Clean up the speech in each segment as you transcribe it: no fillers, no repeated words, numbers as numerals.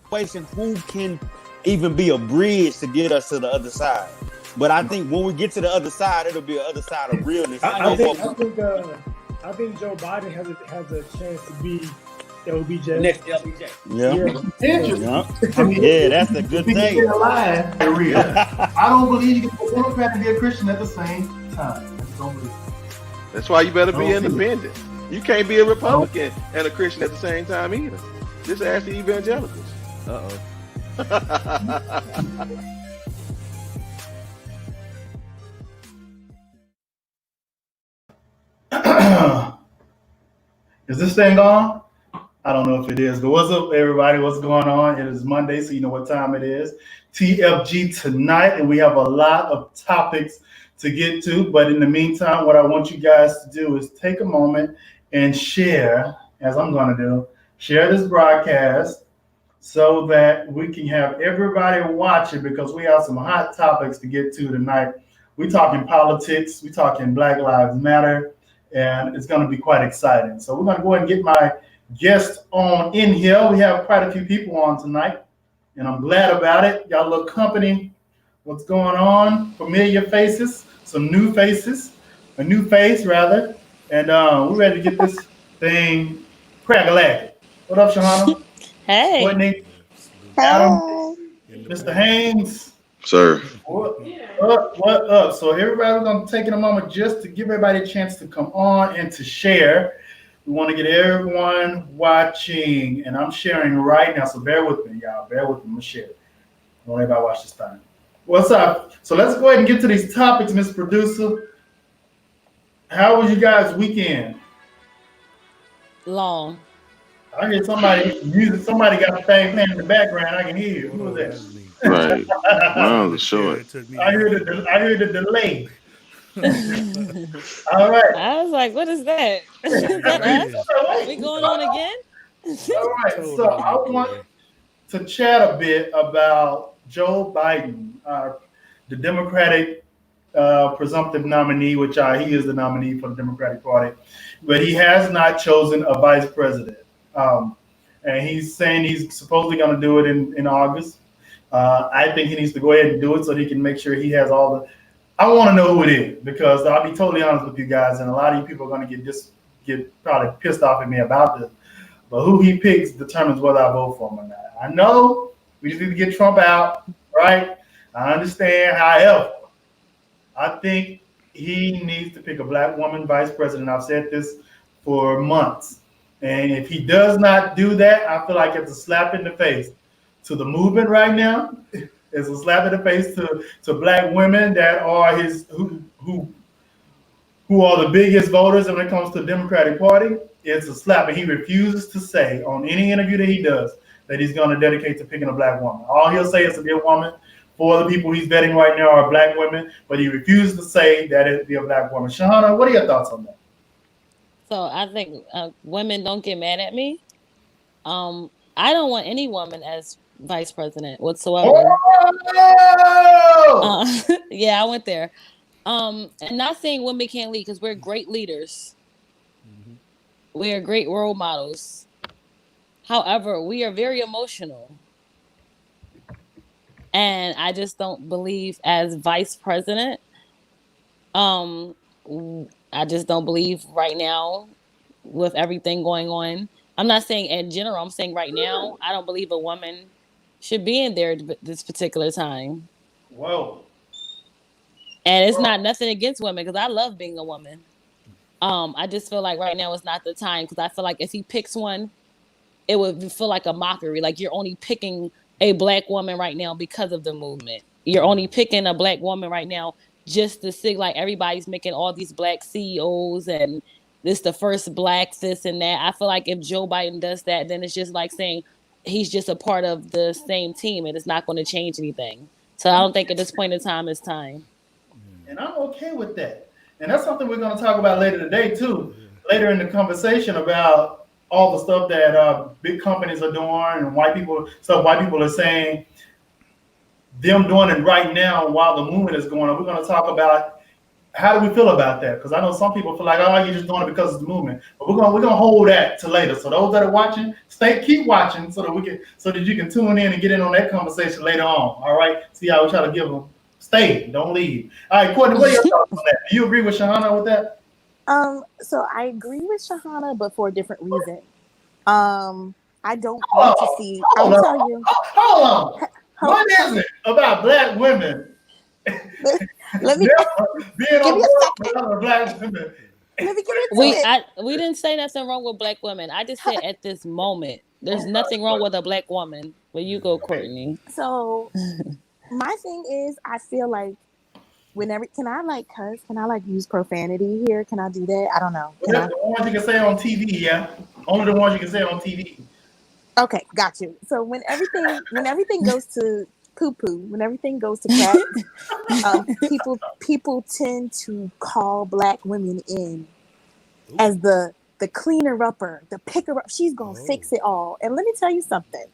situation, who can even be a bridge to get us to the other side. But I think when we get to the other side, it'll be the other side of realness. I think Joe Biden has a chance to be LBJ. Next LBJ. Yeah, that's a good thing. Alive, I don't believe you can be a Democrat and be a Christian at the same time. I just don't believe it. That's why you better be independent. You can't be a Republican and a Christian at the same time either. Just ask the evangelicals. Is this thing on? I don't know if it is, but what's up, everybody? What's going on? It is Monday, so you know what time it is. TFG tonight, and we have a lot of topics to get to. But in the meantime, what I want you guys to do is take a moment and share, as I'm going to do, share this broadcast so that we can have everybody watch it, because we have some hot topics to get to tonight. We're talking politics, we're talking Black Lives Matter, and it's going to be quite exciting. So we're going to go ahead and get my guest on in here. We have quite a few people on tonight, and I'm glad about it. Got a little company. What's going on? Familiar faces, some new faces, a new face rather, and we're ready to get this thing crack-a-lack. What up, Shahana? Hey. Whitney, Adam, Mr. Haynes. Sir. What up? So everybody's going to take a moment just to give everybody a chance to come on and to share. We want to get everyone watching, and I'm sharing right now, so bear with me, y'all. Bear with me. I'm going to share. I want everybody to watch this time. What's up? So let's go ahead and get to these topics, Mr. Producer. How was you guys' weekend? Long. I hear somebody music. Somebody got a thing playing in the background. I can hear you. Who was that? Right. Wow, the short. I heard the delay. All right. I was like, what is that? Is that us? We going on again? All right. So I want to chat a bit about Joe Biden, the Democratic presumptive nominee, which he is the nominee for the Democratic Party, but he has not chosen a vice president. And he's saying he's supposedly going to do it in August. I think he needs to go ahead and do it so he can make sure he has all the. I want to know who it is, because I'll be totally honest with you guys, and a lot of you people are going to get probably pissed off at me about this. But who he picks determines whether I vote for him or not. I know we just need to get Trump out, right? I understand. However, I think he needs to pick a Black woman vice president. I've said this for months. And if he does not do that, I feel like it's a slap in the face to the movement right now. It's a slap in the face to Black women that are who are the biggest voters when it comes to the Democratic Party. It's a slap, and he refuses to say on any interview that he does that he's going to dedicate to picking a Black woman. All he'll say is to be a woman. 4 of the people he's vetting right now are Black women, but he refuses to say that it'd be a Black woman. Shahana, what are your thoughts on that? So I think women don't get mad at me. I don't want any woman as vice president whatsoever. Oh! Yeah, I went there. And not saying women can't lead, because we're great leaders. Mm-hmm. We are great role models. However, we are very emotional. And I just don't believe as vice president. I just don't believe right now with everything going on. I'm not saying in general, I'm saying right now, I don't believe a woman should be in there at this particular time. Whoa. And it's not nothing against women, because I love being a woman. I just feel like right now is not the time, because I feel like if he picks one, it would feel like a mockery. Like you're only picking a Black woman right now because of the movement. You're only picking a Black woman right now just to see, like, everybody's making all these Black CEOs and this the first Black this and that. I feel like if Joe Biden does that, then it's just like saying he's just a part of the same team, and it's not going to change anything. So I don't think at this point in time it's time. And I'm okay with that. And that's something we're going to talk about later today, too. Later in the conversation about all the stuff that big companies are doing and white people are saying, them doing it right now while the movement is going on. We're going to talk about how do we feel about that? Because I know some people feel like, oh, you're just doing it because it's the movement. But we're gonna hold that to later. So those that are watching, keep watching so that you can tune in and get in on that conversation later on. All right. See how we try to give them stay, don't leave. All right, Courtney, what are your thoughts on that? Do you agree with Shahana with that? So I agree with Shahana, but for a different reason. I don't Hold want to on, see. I hold will on, tell you. hold on. Hold, What is it about black women let me being give on me a board with second. other black women? Let me get into it. We didn't say nothing wrong with black women. I just said at this moment, there's nothing wrong with a black woman. But you go, Courtney. So my thing is, I feel like whenever can I like cuss? Can I like use profanity here? Can I do that? I don't know. Can I? The ones you can say on TV, yeah. Only the ones you can say on TV. Okay, got you. So when everything goes to poo poo, when everything goes to crap, people tend to call black women in as the cleaner upper, the picker up. She's gonna fix it all. And let me tell you something,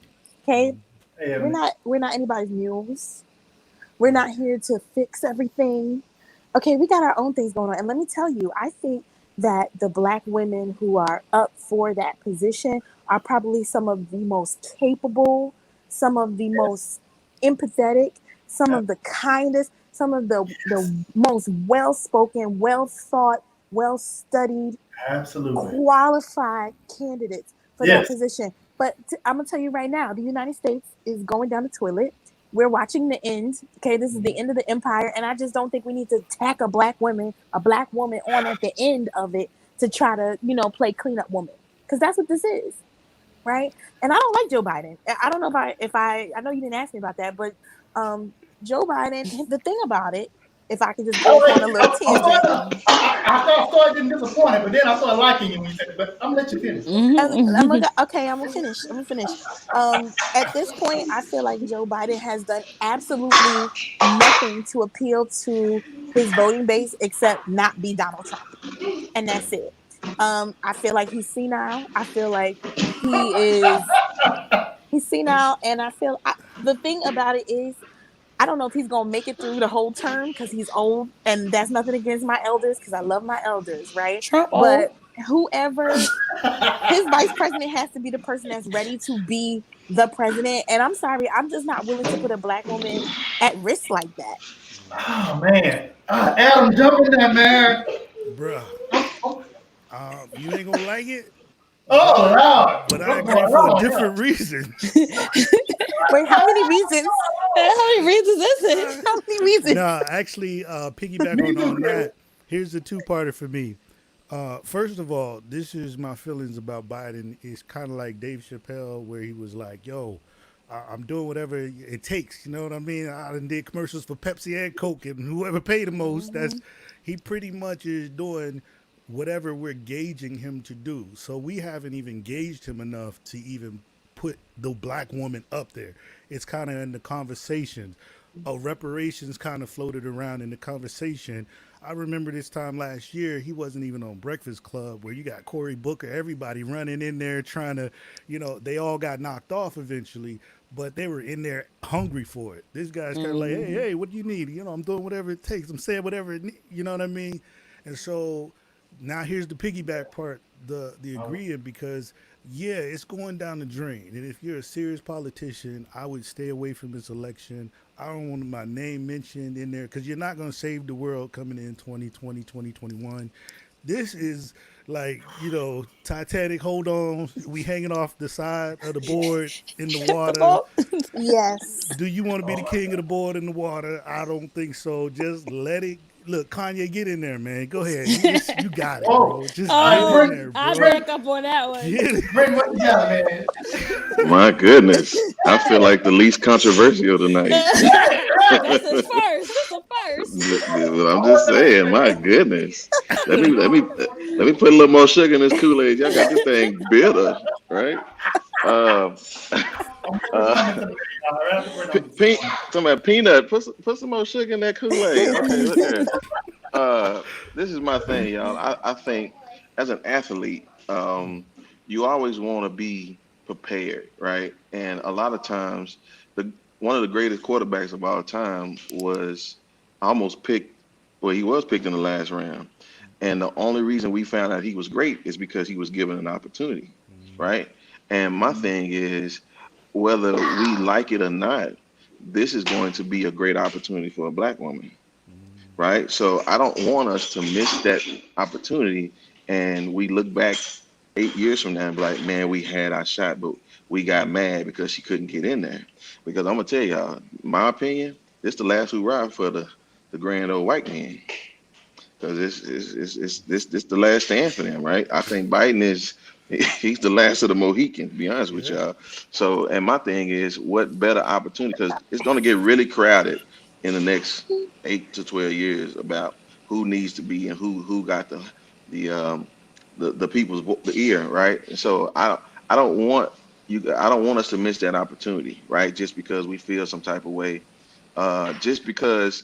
okay? Hey, We're not anybody's mules. We're not here to fix everything. Okay, we got our own things going on. And let me tell you, I think that the black women who are up for that position are probably some of the most capable, some of the most empathetic, some of the kindest, some of the most well-spoken, well-thought, well-studied, absolutely qualified candidates for that yes. position. But I'm going to tell you right now, the United States is going down the toilet. We're watching the end. Okay, this is the end of the empire, and I just don't think we need to tack a black woman on at the end of it to try to, play cleanup woman, because that's what this is, right? And I don't like Joe Biden. I don't know if I know you didn't ask me about that, but Joe Biden. The thing about it, if I can just go on a little tangent. I started getting disappointed, but then I started liking you when you said it. But I'm gonna let you finish. I'm gonna finish. At this point, I feel like Joe Biden has done absolutely nothing to appeal to his voting base except not be Donald Trump, and that's it. I feel like he's senile. I feel like he's senile, and the thing about it is, I don't know if he's gonna make it through the whole term because he's old, and that's nothing against my elders because I love my elders, right? Trump But whoever his vice president has to be the person that's ready to be the president. And I'm sorry, I'm just not willing to put a black woman at risk like that. Oh man, Adam, jump in there, man. Bruh. You ain't gonna like it. Oh, wow. But I agree for a different reason. Wait, how many reasons? How many reasons is it? How many reasons? Nah, actually, piggyback on that. Here's the two-parter for me. First of all, this is my feelings about Biden. It's kind of like Dave Chappelle, where he was like, "Yo, I'm doing whatever it takes." You know what I mean? I done did commercials for Pepsi and Coke, and whoever paid the most, he pretty much is doing whatever we're gauging him to do. So we haven't even gauged him enough to even put the black woman up there. It's kind of in the conversation. Reparations kind of floated around in the conversation. I remember this time last year, he wasn't even on Breakfast Club, where you got Cory Booker, everybody running in there trying to, they all got knocked off eventually, but they were in there hungry for it. This guy's kind of like, hey, what do you need? I'm doing whatever it takes. I'm saying whatever it needs. You know what I mean? And so now here's the piggyback part, the agreeing, because it's going down the drain. And if you're a serious politician, I would stay away from this election. I don't want my name mentioned in there because you're not going to save the world coming in 2020, 2021. This is like, Titanic, hold on. We hanging off the side of the board in the water. Yes. Do you want to be the king of the board in the water? I don't think so. Just let it. Look, Kanye, get in there, man. Go ahead. You got it, bro. Just get in there, bro. I'll back up on that one. Bring what you got, man. My goodness, I feel like the least controversial tonight. That's a first. That's a first. I'm just saying, my goodness. Let me put a little more sugar in this Kool-Aid. Y'all got this thing bitter, right? Peanut. Put some more sugar in that Kool-Aid. Okay, look here. This is my thing, y'all. I think as an athlete, you always want to be prepared, right? And a lot of times, one of the greatest quarterbacks of all time was almost picked Well, he was picked in the last round. And the only reason we found out he was great is because he was given an opportunity, right? And my thing is, whether we like it or not, this is going to be a great opportunity for a black woman, right? So I don't want us to miss that opportunity. And we look back 8 years from now and be like, man, we had our shot, but we got mad because she couldn't get in there. Because I'm gonna tell y'all, my opinion, this the last hurrah for the grand old white man. Because this the last stand for them, right? I think Biden is he's the last of the Mohicans, to be honest with Yeah. y'all. So, and my thing is, what better opportunity? Because it's going to get really crowded in the next 8 to 12 years about who needs to be and who got the the people's the ear, right? And so I don't want I don't want us to miss that opportunity, right? Just because we feel some type of way, just because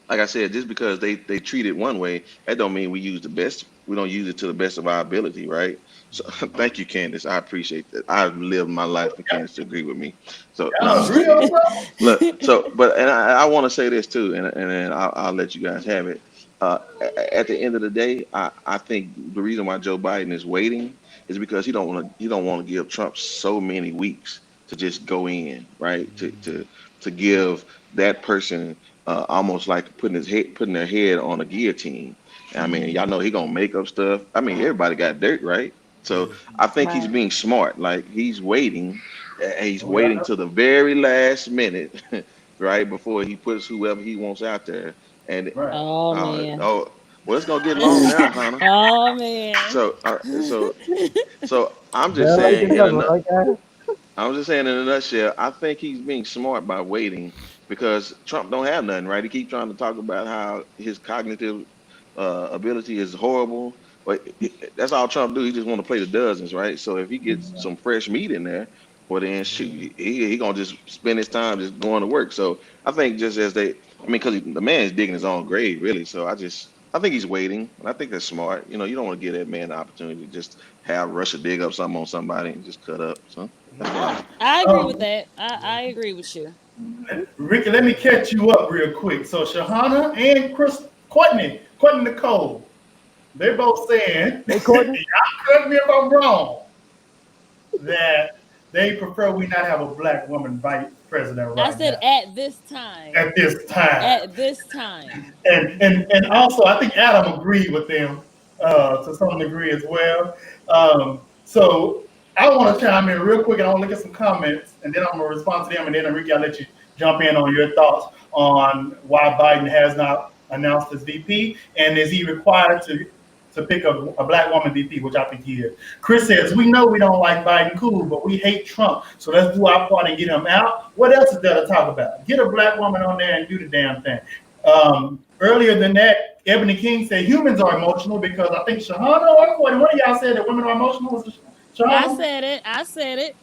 like I said, just because they treat it one way, that don't mean we use the best. We don't use it to the best of our ability, right? So thank you, Candace. I appreciate that. I've lived my life for Candace to agree with me. So no, I'm just Agree on kidding. that? Look, so but and I want to say this too, and then I'll let you guys have it. At the end of the day, I think the reason why Joe Biden is waiting is because he don't want to give Trump so many weeks to just go in, right? To give that person almost like putting their head on a guillotine. I mean, y'all know he gonna make up stuff. I mean, everybody got dirt, right? So Yeah. I think he's Right. being smart. Like he's waiting, he's Oh, yeah. waiting to the very last minute, right before he puts whoever he wants out there. And Right. Oh man. oh, well, it's gonna get long now, Hannah. Oh man. So so I'm just Better late saying than in a never, right, guys? I'm just saying in a nutshell, I think he's being smart by waiting because Trump don't have nothing, right? He keeps trying to talk about how his cognitive ability is horrible, but that's all Trump do. He just want to play the dozens, right? So if he gets some fresh meat in there, well then shoot, he gonna just spend his time just going to work. So I think just as they, I mean, because the man is digging his own grave, really. So I think he's waiting, and I think that's smart. You know, you don't want to give that man the opportunity to just have Russia dig up something on somebody and just cut up. So that's what I. I agree with Um, that. I agree with you. Ricky, let me catch you up real quick. So Shahana and Courtney Nicole, they're both saying, Hey, y'all Courtney. correct me if I'm wrong, that they prefer we not have a black woman vice president I right said now at this time. at this time. At this time. And also I think Adam agreed with them to some degree as well. So I want to chime in real quick and I want to look at some comments and then I'm gonna respond to them and then Enrique, I'll let you jump in on your thoughts on why Biden has not announced his VP and is he required to pick a black woman VP, which I think he is. Chris says, we know we don't like Biden, cool, but we hate Trump. So let's do our part and get him out. What else is there to talk about? Get a black woman on there and do the damn thing. Earlier than that, Ebony King said humans are emotional because I think Shahana or one of y'all said that women are emotional. Was it I Shahana? said it. I said it.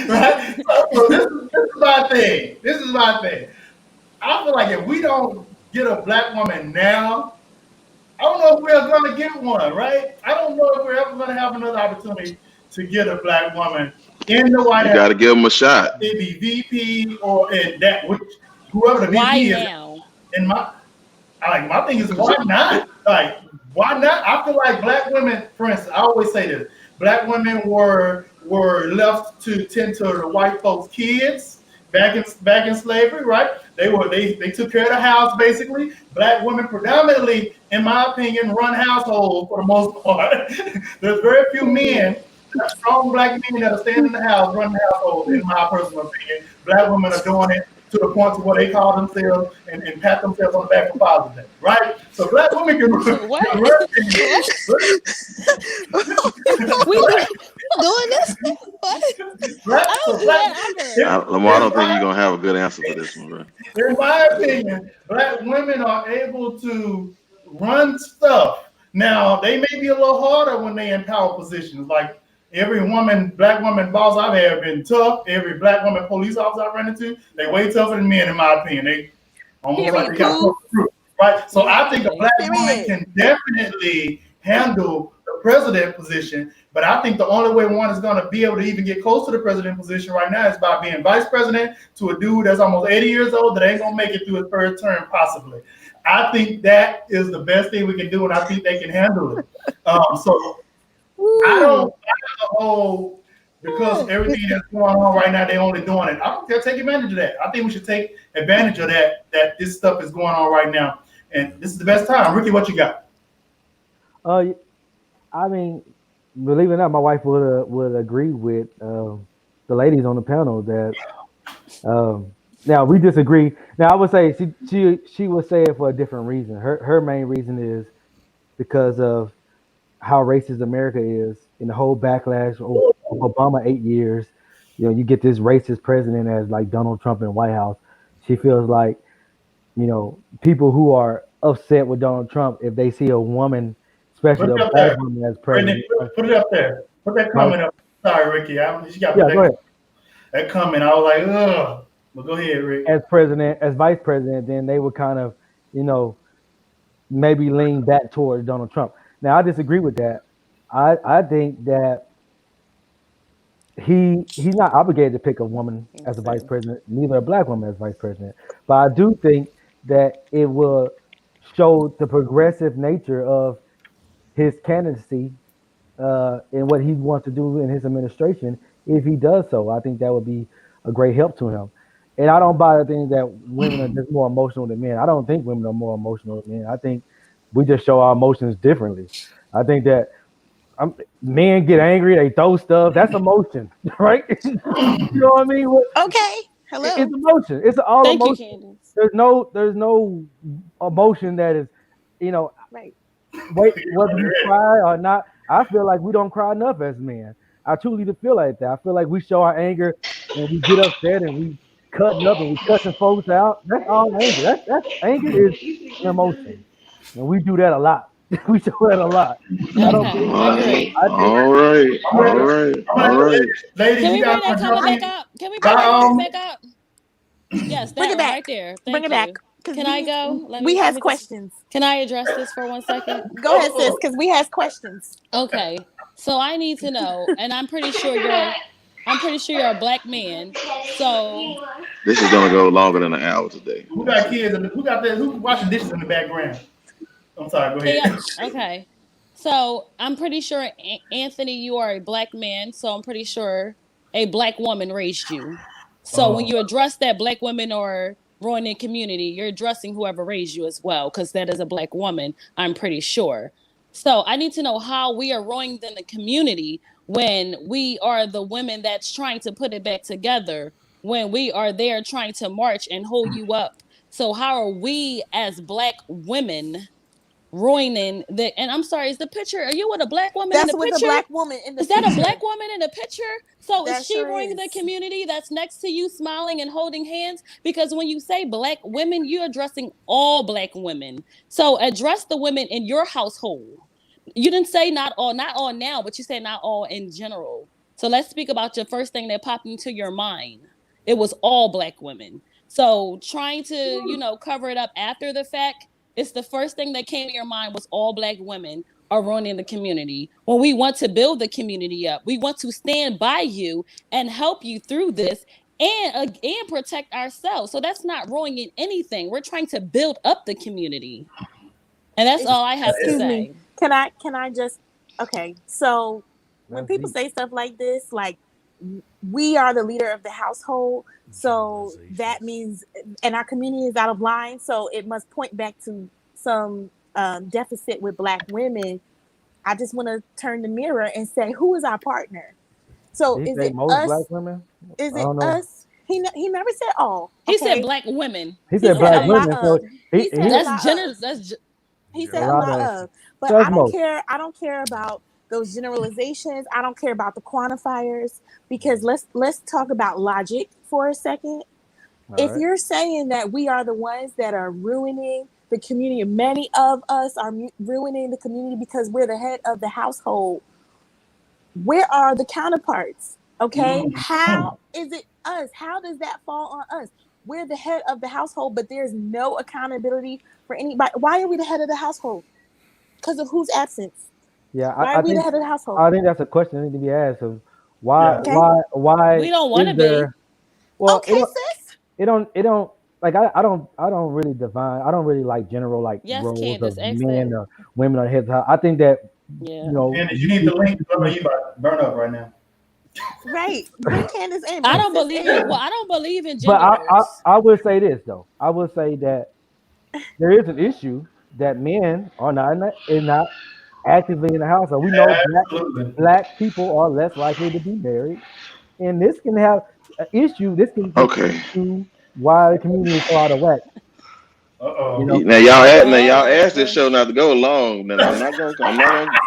Right? So this is my thing. This is my thing. I feel like if we don't get a black woman now, I don't know if we're going to get one, right? I don't know if we're ever going to have another opportunity to get a black woman in the White You House, got to give him a shot. maybe VP or in that, which whoever the Why VP is. now? In my thing is Cause why not? Like why not? I feel like black women, for instance, I always say this: black women were left to tend to the white folks' kids back in slavery, right? They took care of the house basically. Black women predominantly, in my opinion, run households for the most part. There's very few men. Strong black men that are staying in the house, running the household, in my personal opinion. Black women are doing it to the point to where they call themselves and pat themselves on the back for Father's Day, right? So black women can run What? We doing this? What? I don't do that either. Lamar, I don't think you're gonna have a good answer for this one, bro. in my opinion, black women are able to run stuff. Now they may be a little harder when they in power positions. Like every black woman boss I've had been tough. Every black woman police officer I've run into, they way tougher than men, in my opinion. They almost like Period, they got Pooh. through, right? So I think a Exactly. black woman Period. can definitely handle the president position, But I think the only way one is going to be able to even get close to the president position right now is by being vice president to a dude that's almost 80 years old that ain't going to make it through his third term, possibly. I think that is the best thing we can do, and I think they can handle it. So I don't the whole because everything that's going on right now, they're only doing it. I think they'll take advantage of that. I think we should take advantage of that this stuff is going on right now. And this is the best time. Ricky, what you got? I mean, believe it or not, my wife would agree with the ladies on the panel that now we disagree. Now I would say she would say it for a different reason. Her main reason is because of how racist America is and the whole backlash of Obama 8 years. You know, you get this racist president as like Donald Trump in the White House. She feels like, you know, people who are upset with Donald Trump, if they see a woman, especially a black woman as president. Put it up there. Put that comment up. Sorry, Ricky. She got go ahead. That comment. I was like, ugh. But go ahead, Rick. As vice president, then they would kind of, you know, maybe lean back towards Donald Trump. Now, I disagree with that. I think that he's not obligated to pick a woman as a vice president, neither a black woman as vice president. But I do think that it will show the progressive nature of his candidacy and what he wants to do in his administration if he does so. I think that would be a great help to him. And I don't buy the thing that women are just more emotional than men. I don't think women are more emotional than men. I think we just show our emotions differently. I think that men get angry, they throw stuff. That's emotion, right? You know what I mean? Okay. Hello. It's emotion. It's all Thank emotion. you, Candace. There's no emotion that is, you know, right. Wait, whether we cry or not. I feel like we don't cry enough as men. I truly feel like that. I feel like we show our anger and we get upset and we cutting up and we cussing folks out. That's all anger. That's anger is an emotion, and we do that a lot. We show that a lot. Okay, all right. Ladies, can we bring that comment back up? Can we bring that back up? Yes, bring it back right there. Bring it back. Can I go? We have questions. Can I address this for 1 second? Go ahead, sis, because we have questions. Okay, so I need to know, and I'm pretty sure you're a black man. So this is gonna go longer than an hour today. Who got kids? Who's washing dishes in the background? I'm sorry. Go ahead. Okay. So I'm pretty sure, Anthony, you are a black man. So I'm pretty sure a black woman raised you. So when you address that black women or ruining community, you're addressing whoever raised you as well, because that is a black woman, I'm pretty sure. So I need to know how we are ruining the community when we are the women that's trying to put it back together, when we are there trying to march and hold you up. So how are we as black women ruining and I'm sorry, is the picture, are you with a black woman in the picture? That's with a black woman in the picture. Is that a black woman in the picture? So that is she ruining the community that's next to you, smiling and holding hands? Because when you say black women, you're addressing all black women. So address the women in your household. You didn't say not all now, but you said not all in general. So let's speak about your first thing that popped into your mind. It was all black women. So trying to, cover it up after the fact, it's the first thing that came to your mind was all black women are ruining the community. When we want to build the community up, we want to stand by you and help you through this and protect ourselves. So that's not ruining anything. We're trying to build up the community. And that's all I have to say. Can I just, okay. So when people say stuff like this, like we are the leader of the household. So that means, and our community is out of line. So it must point back to some deficit with black women. I just want to turn the mirror and say, who is our partner? So is it most us? Black women? Is it us? He never said all. Okay? He said black women. He said black women. So that's generous. He said a lot of. But I don't care. I don't care about those generalizations. I don't care about the quantifiers, because let's talk about logic for a second. If you're saying that we are the ones that are ruining the community, many of us are ruining the community because we're the head of the household, where are the counterparts? Okay, how is it us? How does that fall on us? We're the head of the household, but there's no accountability for anybody. Why are we the head of the household? Because of whose absence? Yeah, Why I are we the think head of the household? I think that's a question that needs to be asked of why Yeah. Okay. We don't want is to be. there well Okay, sis. it don't like I don't really define I don't really like general like Yes, roles Candace, of ask men that. or women on the head of the house. I think that Yeah. you know And you need the link. You about to burn up right now. Right. Bring Candace in. I Bring don't sis believe in. in I don't believe in but gender roles. I would say this though. I would say that there is an issue that men are not actively in the household. We know Absolutely. black people are less likely to be married, and this can have an issue. This can Okay. contribute to why the community is so out of whack. You Uh-oh. know, Now y'all Oh, asked this show not to go long. Then I'm not gonna.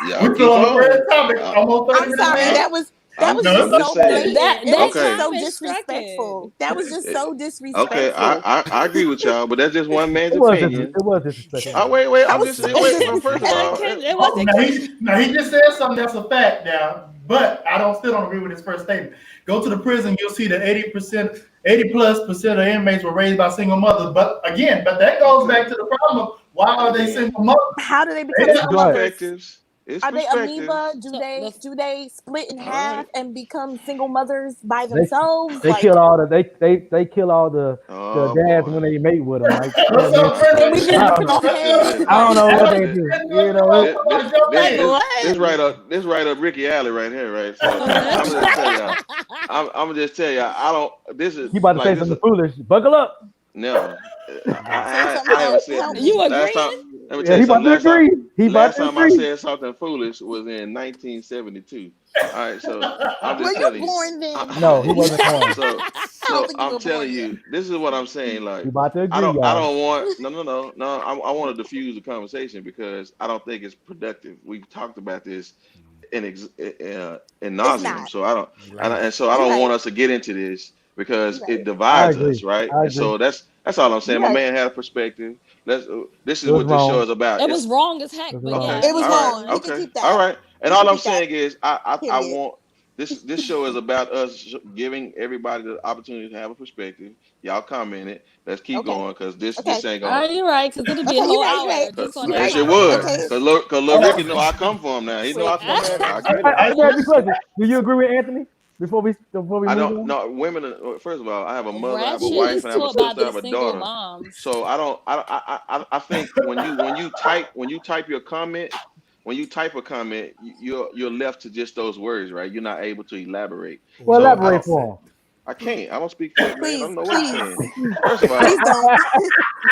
Y'all We're still keep on the on. first topic. I, Almost 30 I'm minutes sorry. I, in. That was No, I'm just it's just so saying. okay. blatant. that It was just Okay. time so is stricken. disrespectful. That was just so Okay. disrespectful. I agree with y'all, but that's just one man's it opinion. was disrespectful. Wait. That I'm was just it was wait. Well, first of disrespectful. all, It Oh, wasn't now he just said something that's a fact now, but I don't still don't agree with his first statement. Go to the prison, you'll see that 80+ percent of inmates were raised by single mothers. But again, that goes back to the problem of why are they again. single mothers? How do they They become It's single Right. mothers? perspectives. It's Are they amoeba? perspectives. so the Do they split in All right. half and become single mothers by They themselves? they Like, kill all the they kill all the Oh dads boy. when they mate with them. Like So, yeah, man, and Prince, we Okay. just I don't know. go ahead. I don't Like, know what they This, do. You know, like this what? right up Ricky Alley right here, right? So I'm gonna just tell y'all. I'm gonna just tell y'all. I don't. This is you about to like say this. something foolish? Buckle up. No, Say something. I haven't said Help you me. last time. agreeing? Let me tell Yeah, you he about something. to agree. He about Last to time I agree. said something foolish was in 1972. All right, so I'm Were just you telling you. born then? No, he wasn't born. So I don't so think you I'm were born telling yet. you, this is what I'm saying. He Like about to agree, I y'all. don't want no. I want to diffuse the conversation because I don't think it's productive. We've talked about this in It's nauseum. not. So I don't Right. and so I You're don't right. want us to get into this because You're it right. I divides agree. us, right? I And agree. so that's all I'm saying. You're My right. man had a perspective. This It is was what this show wrong. is about. It was It's wrong as heck, It was but wrong. yeah, It was all he's right, wrong. We on. can okay, keep all that. right. And We all can I'm keep that. saying is, I Period. want this show is about us giving everybody the opportunity to have a perspective. Y'all commented. Let's keep Okay. going because Okay. this ain't All gonna. right, you're right, because it'll be a Okay. You're whole right. You're right. hour just on You're that Yes, right. it topic. would. Okay. Cause Lil Okay. Ricky know I come for him now. He know Wait. I come at him. I I, get I, it. I just ask you a question. Do you agree with Anthony before we I move don't on? know women. First of all, I have a mother, I have a Ratchet wife, is and I have too a about sister, I the have a single daughter. moms. So I don't. I think when you type your comment, when you type a comment, you're left to just those words, right? You're not able to elaborate. Well, Well, let So me I elaborate don't. ask for that. him. I can't. I don't speak for the man. I Please. don't know what he's Please. saying. First of all, Please don't.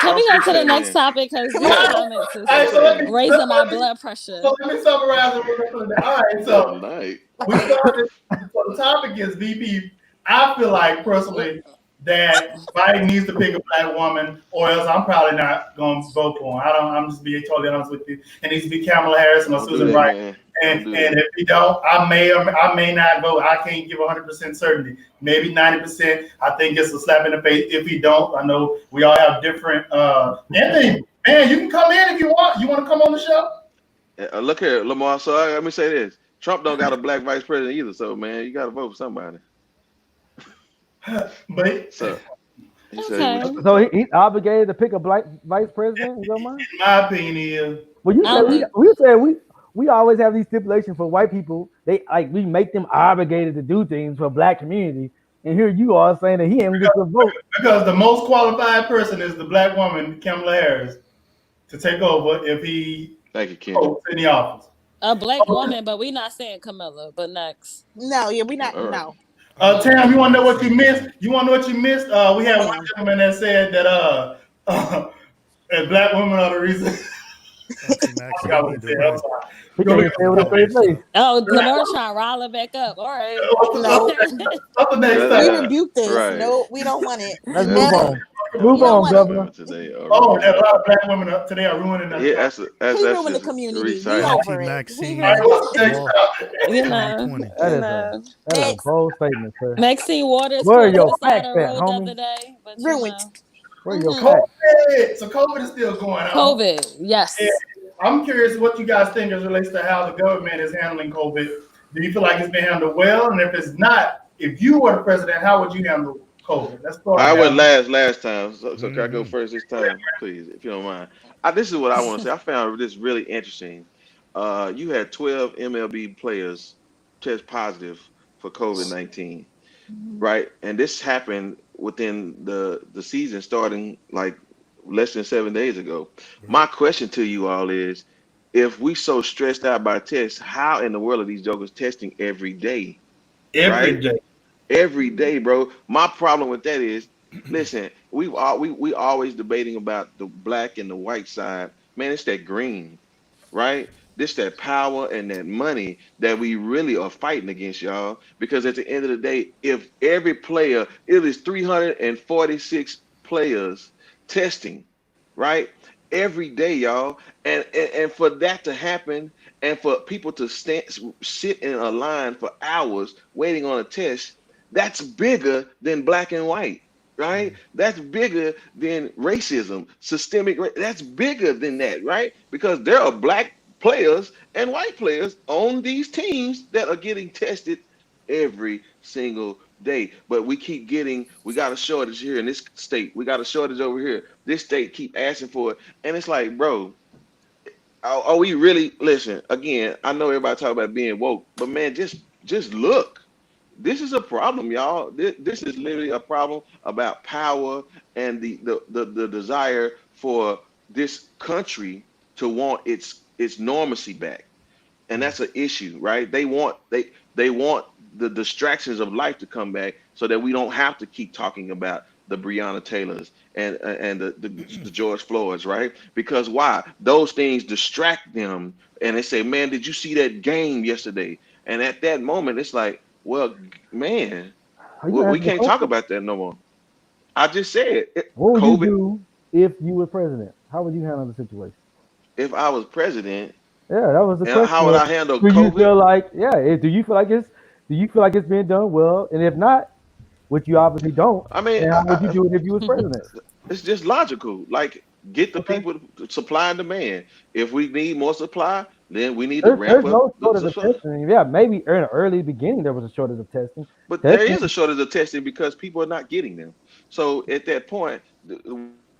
I Can don't we go speak to for the that next man. topic? Because All these Yeah, comments is that's what I'm right, saying. raising my blood pressure. so let me summarize it real quick. All right, Good so night. we started. So the topic is VP. I feel like personally that Biden needs to pick a black woman, or else I'm probably not going to vote for him. I don't. I'm just being totally honest with you. It needs to be Kamala Harris or Don't do Susan that, Rice. man. And Don't do and that. if he don't, I may not vote. I can't give 100% certainty. Maybe 90%. I think it's a slap in the face. If he don't, I know we all have different. Anthony, man, you can come in if you want. You want to come on the show? Look here, Lamar. So let me say this: Trump don't got a black vice president either. So man, you got to vote for somebody. But So he said he Okay. wished to So talk. he's obligated to pick a black vice president. You know, mind? my opinion is Well, you said Um, we always have these stipulations for white people. They like we make them obligated to do things for black community, and here you are saying that he ain't get to vote. because the most qualified person is the black woman, Kamala Harris, to take over if he Thank you, Kendrick. votes in the office. a black woman, but we not saying Camilla. But next. No. Yeah. We not. All right. No. Tam, you want to know what you missed? Maxine. You want to know what you missed? We No, had one ma'am. gentleman that said that that black women are the reason. Auntie I forgot Maxine what need he to said. I'm run. sorry. He Go can't ahead. even say it with a Y'all straight messed face. up. Oh, Lamar trying to rile it back up. All right. No. What's the next We topic? rebuke this. Right. No, we don't want it. Let's That's move Next. right. on. A Move We lot don't of on, want it. black Governor. women today are Oh, ruining there's a the. lot of black women today are ruining the Yeah, country. He that's ruined the just community. We reciting. Auntie over it. He All right, Maxine ruined what's the it. next Walk topic? You know, 2020. That you is know. a Next. bold statement, sir. Maxine Waters Where are pulled to your the side facts of the at, road the other homie? day, but you Ruined. know, Where are your Mm-hmm. facts? COVID. So COVID is still going on. COVID. And Yes. I'm curious what you guys think as relates to how the government is handling COVID. Do you feel like it's been handled well? And if it's not, if you were the president, how would you handle COVID? Let's start I went down. last time, so can I go Mm-hmm. first this time, please, if you don't mind? This is what I want to say. I found this really interesting. You had 12 MLB players test positive for COVID-19, Mhm. right? And this happened within the season starting like less than 7 days ago. Right. My question to you all is, if we so stressed out by tests, how in the world are these jokers testing every day, every right? day. Every day, bro. My problem with that is, listen, we always debating about the black and the white side. Man, it's that green, right? This that power and that money that we really are fighting against, y'all. Because at the end of the day, if every player, it is 346 players testing, right? Every day, y'all. And for that to happen and for people to sit in a line for hours waiting on a test, that's bigger than black and white, right? That's bigger than racism, that's bigger than that, right? Because there are black players and white players on these teams that are getting tested every single day. But we got a shortage here in this state. We got a shortage over here. This state keep asking for it. And it's like, bro, are we really, listen, again, I know everybody talk about being woke, but man, just look. This is a problem, y'all. This is literally a problem about power and the desire for this country to want its normacy back, and that's an issue, right? They want the distractions of life to come back so that we don't have to keep talking about the Breonna Taylors and the George Floyds, right? Because why? Those things distract them, and they say, "Man, did you see that game yesterday?" And at that moment, it's like, "Well, man, Are you we answering the can't talk question? about that no more." I just said What would you COVID. do if you were president? How would you handle the situation? If I was president, Yeah, that was the and how question. would I handle Do you COVID? feel like, yeah, do you feel like it's being done well? And if not, which you obviously don't, I mean, then how would you do it if you was president? it's just logical. Like, get the Okay. people to supply and demand. If we need more supply, then we need to There's ramp up no the shortage of supply. testing. Yeah, maybe in the early beginning there was a shortage of testing. But there is a Testing, shortage of testing because people are not getting them. So at that point,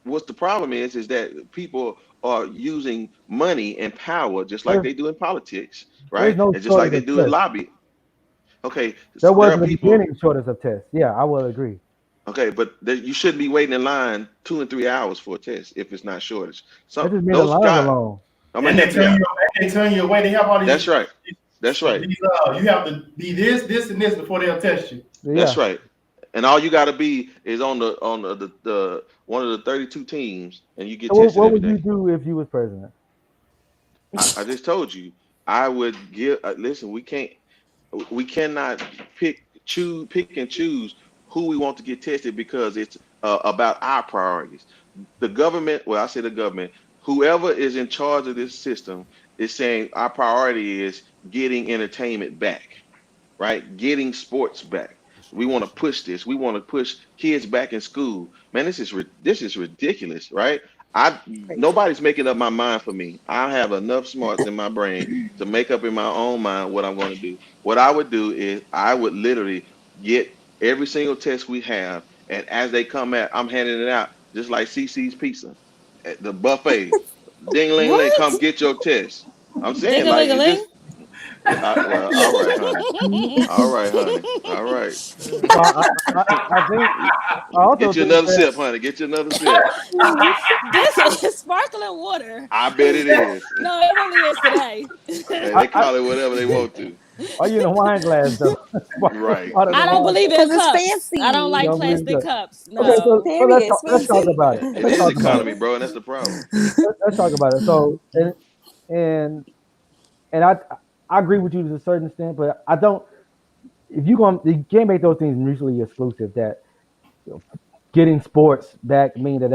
what's the problem is that people are using money and power just like there's they do in politics, there's right? no And just like shortage they of do in tests. lobby. Okay, There was there are in the people. beginning shortage of tests. Yeah, I will agree. Okay, but you shouldn't be waiting in line 2 and 3 hours for a test if it's not shortage. That So just means the those lines are guys, long. I'm gonna And they help you turn out. you they turn you away. They have all That's right. That's right. these you have to be this and this before they'll test you. That's Yeah. right. And all you got to be is on the one of the 32 teams, and you get So what, tested what every would you day. do if you was president? I just told you I would give. Listen, we cannot pick and choose who we want to get tested because it's about our priorities. The government, well, I say the government, whoever is in charge of this system is saying our priority is getting entertainment back, right? Getting sports back. That's We want to crazy. push this. We want to push kids back in school. Man, this is ridiculous, right? I Crazy. Nobody's making up my mind for me. I have enough smarts in my brain to make up in my own mind what I'm going to do. What I would do is I would literally get every single test we have, and as they come out, I'm handing it out just like CC's Pizza at the buffet. Ding ling ling, come What? get your test. I'm Ding saying a like ling a it ling. just well, all right, honey. All right, honey. All right. So I think I also Get you think another that sip, honey. Get you another sip. This is sparkling water. I bet it is. No, it really is today. Hey, I, they I call it whatever they want to. are you in a wine glass though? Sparkling Right. water in I a don't wine believe glass. in Because it's cups. I don't You fancy. like don't believe plastic that? cups. Okay, No. so Period. It's let's talk fancy. about it. It Let's is talk about economy, it. bro, and that's the problem. Let's talk about it. So and and I agree with you to a certain extent, but I don't. If you can't make those things mutually exclusive. That you know, getting sports back mean that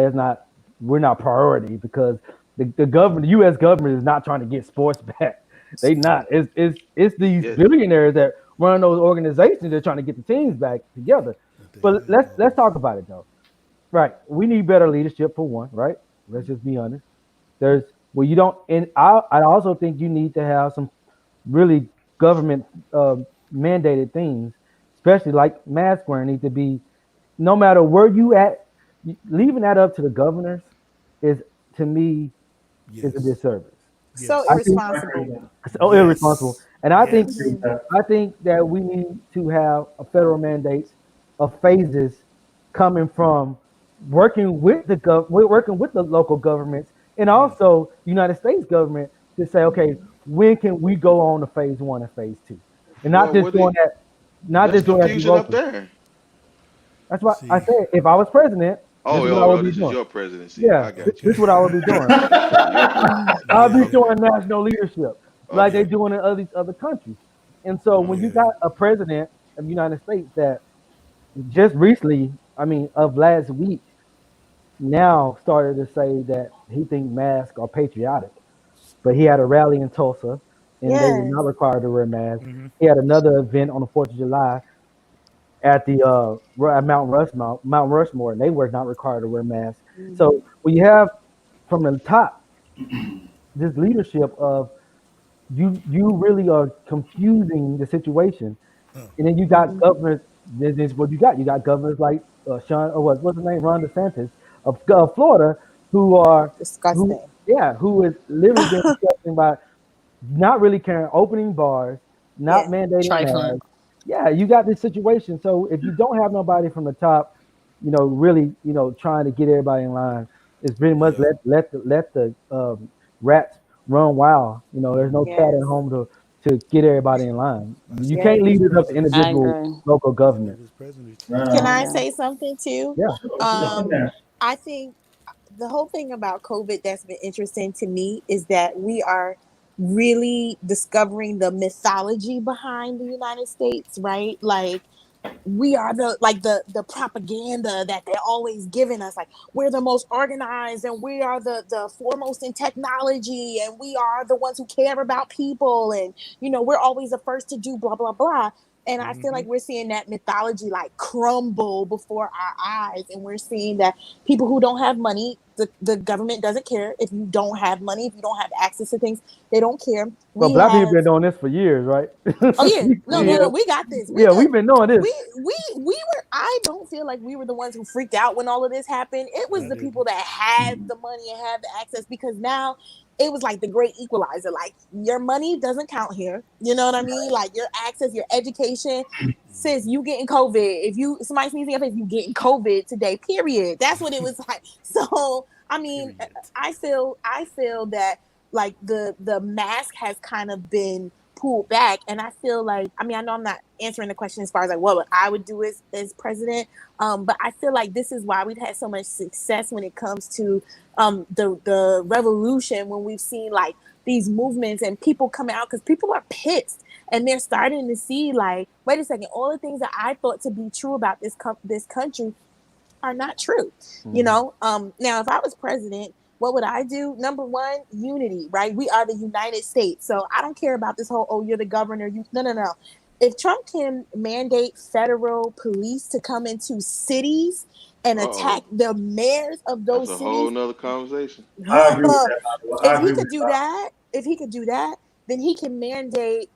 we're not priority because the U.S. government is not trying to get sports back. They not. It's these Yeah. billionaires that run those organizations that are trying to get the teams back together. That they But back let's off. talk about it though. Right. We need better leadership for one. Right. Let's just be honest. There's well, you don't, and I also think you need to have some really government mandated things, especially like mask wearing need to be no matter where you at. Leaving that up to the governors is to me is a Yes. disservice. So Yes. I think irresponsible. so irresponsible. Yes. And Yes. I think that we need to have a federal mandates of phases coming from working with working with the local governments and also United States government to say, okay, when can we go on to phase 1 and phase 2, and not Well, just doing that, not that's just doing that confusion up locally. there. That's what I See. said. If I was president, this Oh, is what I would oh, be this is doing. your presidency. Yeah, I got this you. is what I would be doing. This is your presidency. I'll be Yeah. showing national leadership like they Okay. doing in these other countries. And so when you Yeah. got a president of the United States that just recently, I mean, of last week, now started to say that he thinks masks are patriotic. But he had a rally in Tulsa, and they were Yes. not required to wear masks. Mm-hmm. He had another event on the 4th of July at the at Mount Rushmore, and they were not required to wear masks. Mhm. So when you have from the top this leadership of you really are confusing the situation. And then you got Mhm. governors. This is what you got. You got governors like Sean, or what's his name, Ron DeSantis of Florida, who are who, Disgusting. yeah, who is literally being disgusting by not really caring, opening bars, not Yeah. mandating Trifling. masks. Yeah, you got this situation. So if you don't have nobody from the top, really, trying to get everybody in line, it's pretty much Yeah. let the rats run wild. There's no cat Yes. at home to get everybody in line. I You still Yes. can't love his leave it up to I presidency. individual agree. local I love government. his presidency. Can I I Uh, agree. say something too? Yeah. sure, sure. Um, Yeah. I think the whole thing about COVID that's been interesting to me is that we are really discovering the mythology behind the United States, right? Like we are the propaganda that they're always giving us, like we're the most organized and we are the foremost in technology and we are the ones who care about people, and we're always the first to do blah blah blah. And I feel Mm-hmm. like we're seeing that mythology like crumble before our eyes, and we're seeing that people who don't have money, the government doesn't care. If you don't have money, if you don't have access to things, they don't care. Well, We black people have been doing this for years, right? Oh yeah, no, no, yeah, no. We got this. We yeah, good. we've been doing this. We were. I don't feel like we were the ones who freaked out when all of this happened. It was I the people didn't. that had the money and had the access, because now it was like the great equalizer. Like your money doesn't count here. You know what I mean? Like your access, your education. Sis, you getting COVID. If you somebody sneezing in your face, you getting COVID today. Period. That's what it was like. So I mean, Period. I feel that like the mask has kind of been pulled back, and I feel like, I mean, I know I'm not answering the question as far as like what I would do as president, but I feel like this is why we've had so much success when it comes to the revolution, when we've seen like these movements and people come out because people are pissed and they're starting to see like, wait a second, all the things that I thought to be true about this country are not true. Mhm. Now if I was president, what would I do? Number one, unity, right? We are the United States. So I don't care about this whole, oh, you're the governor. No. If Trump can mandate federal police to come into cities and attack Uh-oh. the mayors of That's those a whole cities, nother conversation. I agree with that. By the way. I if he agree with could do that. that, then he can mandate.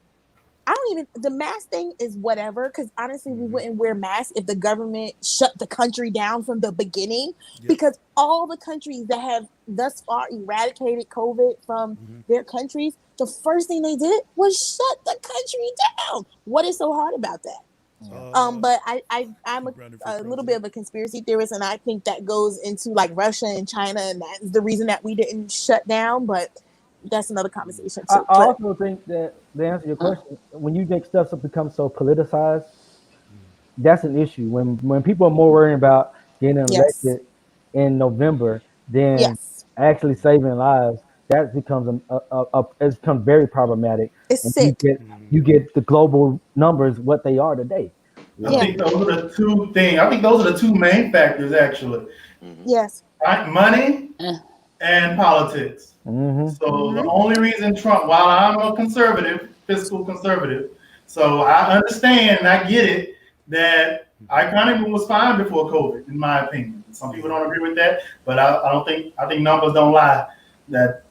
I don't even, the mask thing is whatever, because honestly, we Mm-hmm. wouldn't wear masks if the government shut the country down from the beginning. Yep. Because all the countries that have thus far eradicated COVID from Mm-hmm. their countries, the first thing they did was shut the country down. What is so hard about that? But I'm Keep running for a little bit president. of a conspiracy theorist, and I think that goes into like Russia and China, and that's the reason that we didn't shut down. But that's another conversation I too. But also think that to answer your question, when you make stuff become so politicized, that's an issue. When people are more worried about getting yes, elected in November than yes, actually saving lives, that becomes it becomes very problematic, it's and you sick. get you Mm-hmm. get the global numbers what they are today. I Yeah. Yeah. think those are the two things. I think those are the two main factors, actually. Hmm. Yes. Right? Money Eh, and politics. Hmm. So the Mm-hmm. only reason Trump, while I'm a conservative, fiscal conservative, so I understand and I get it that our economy was fine before COVID, in my opinion. Some people don't agree with that, but I don't think I think numbers don't lie that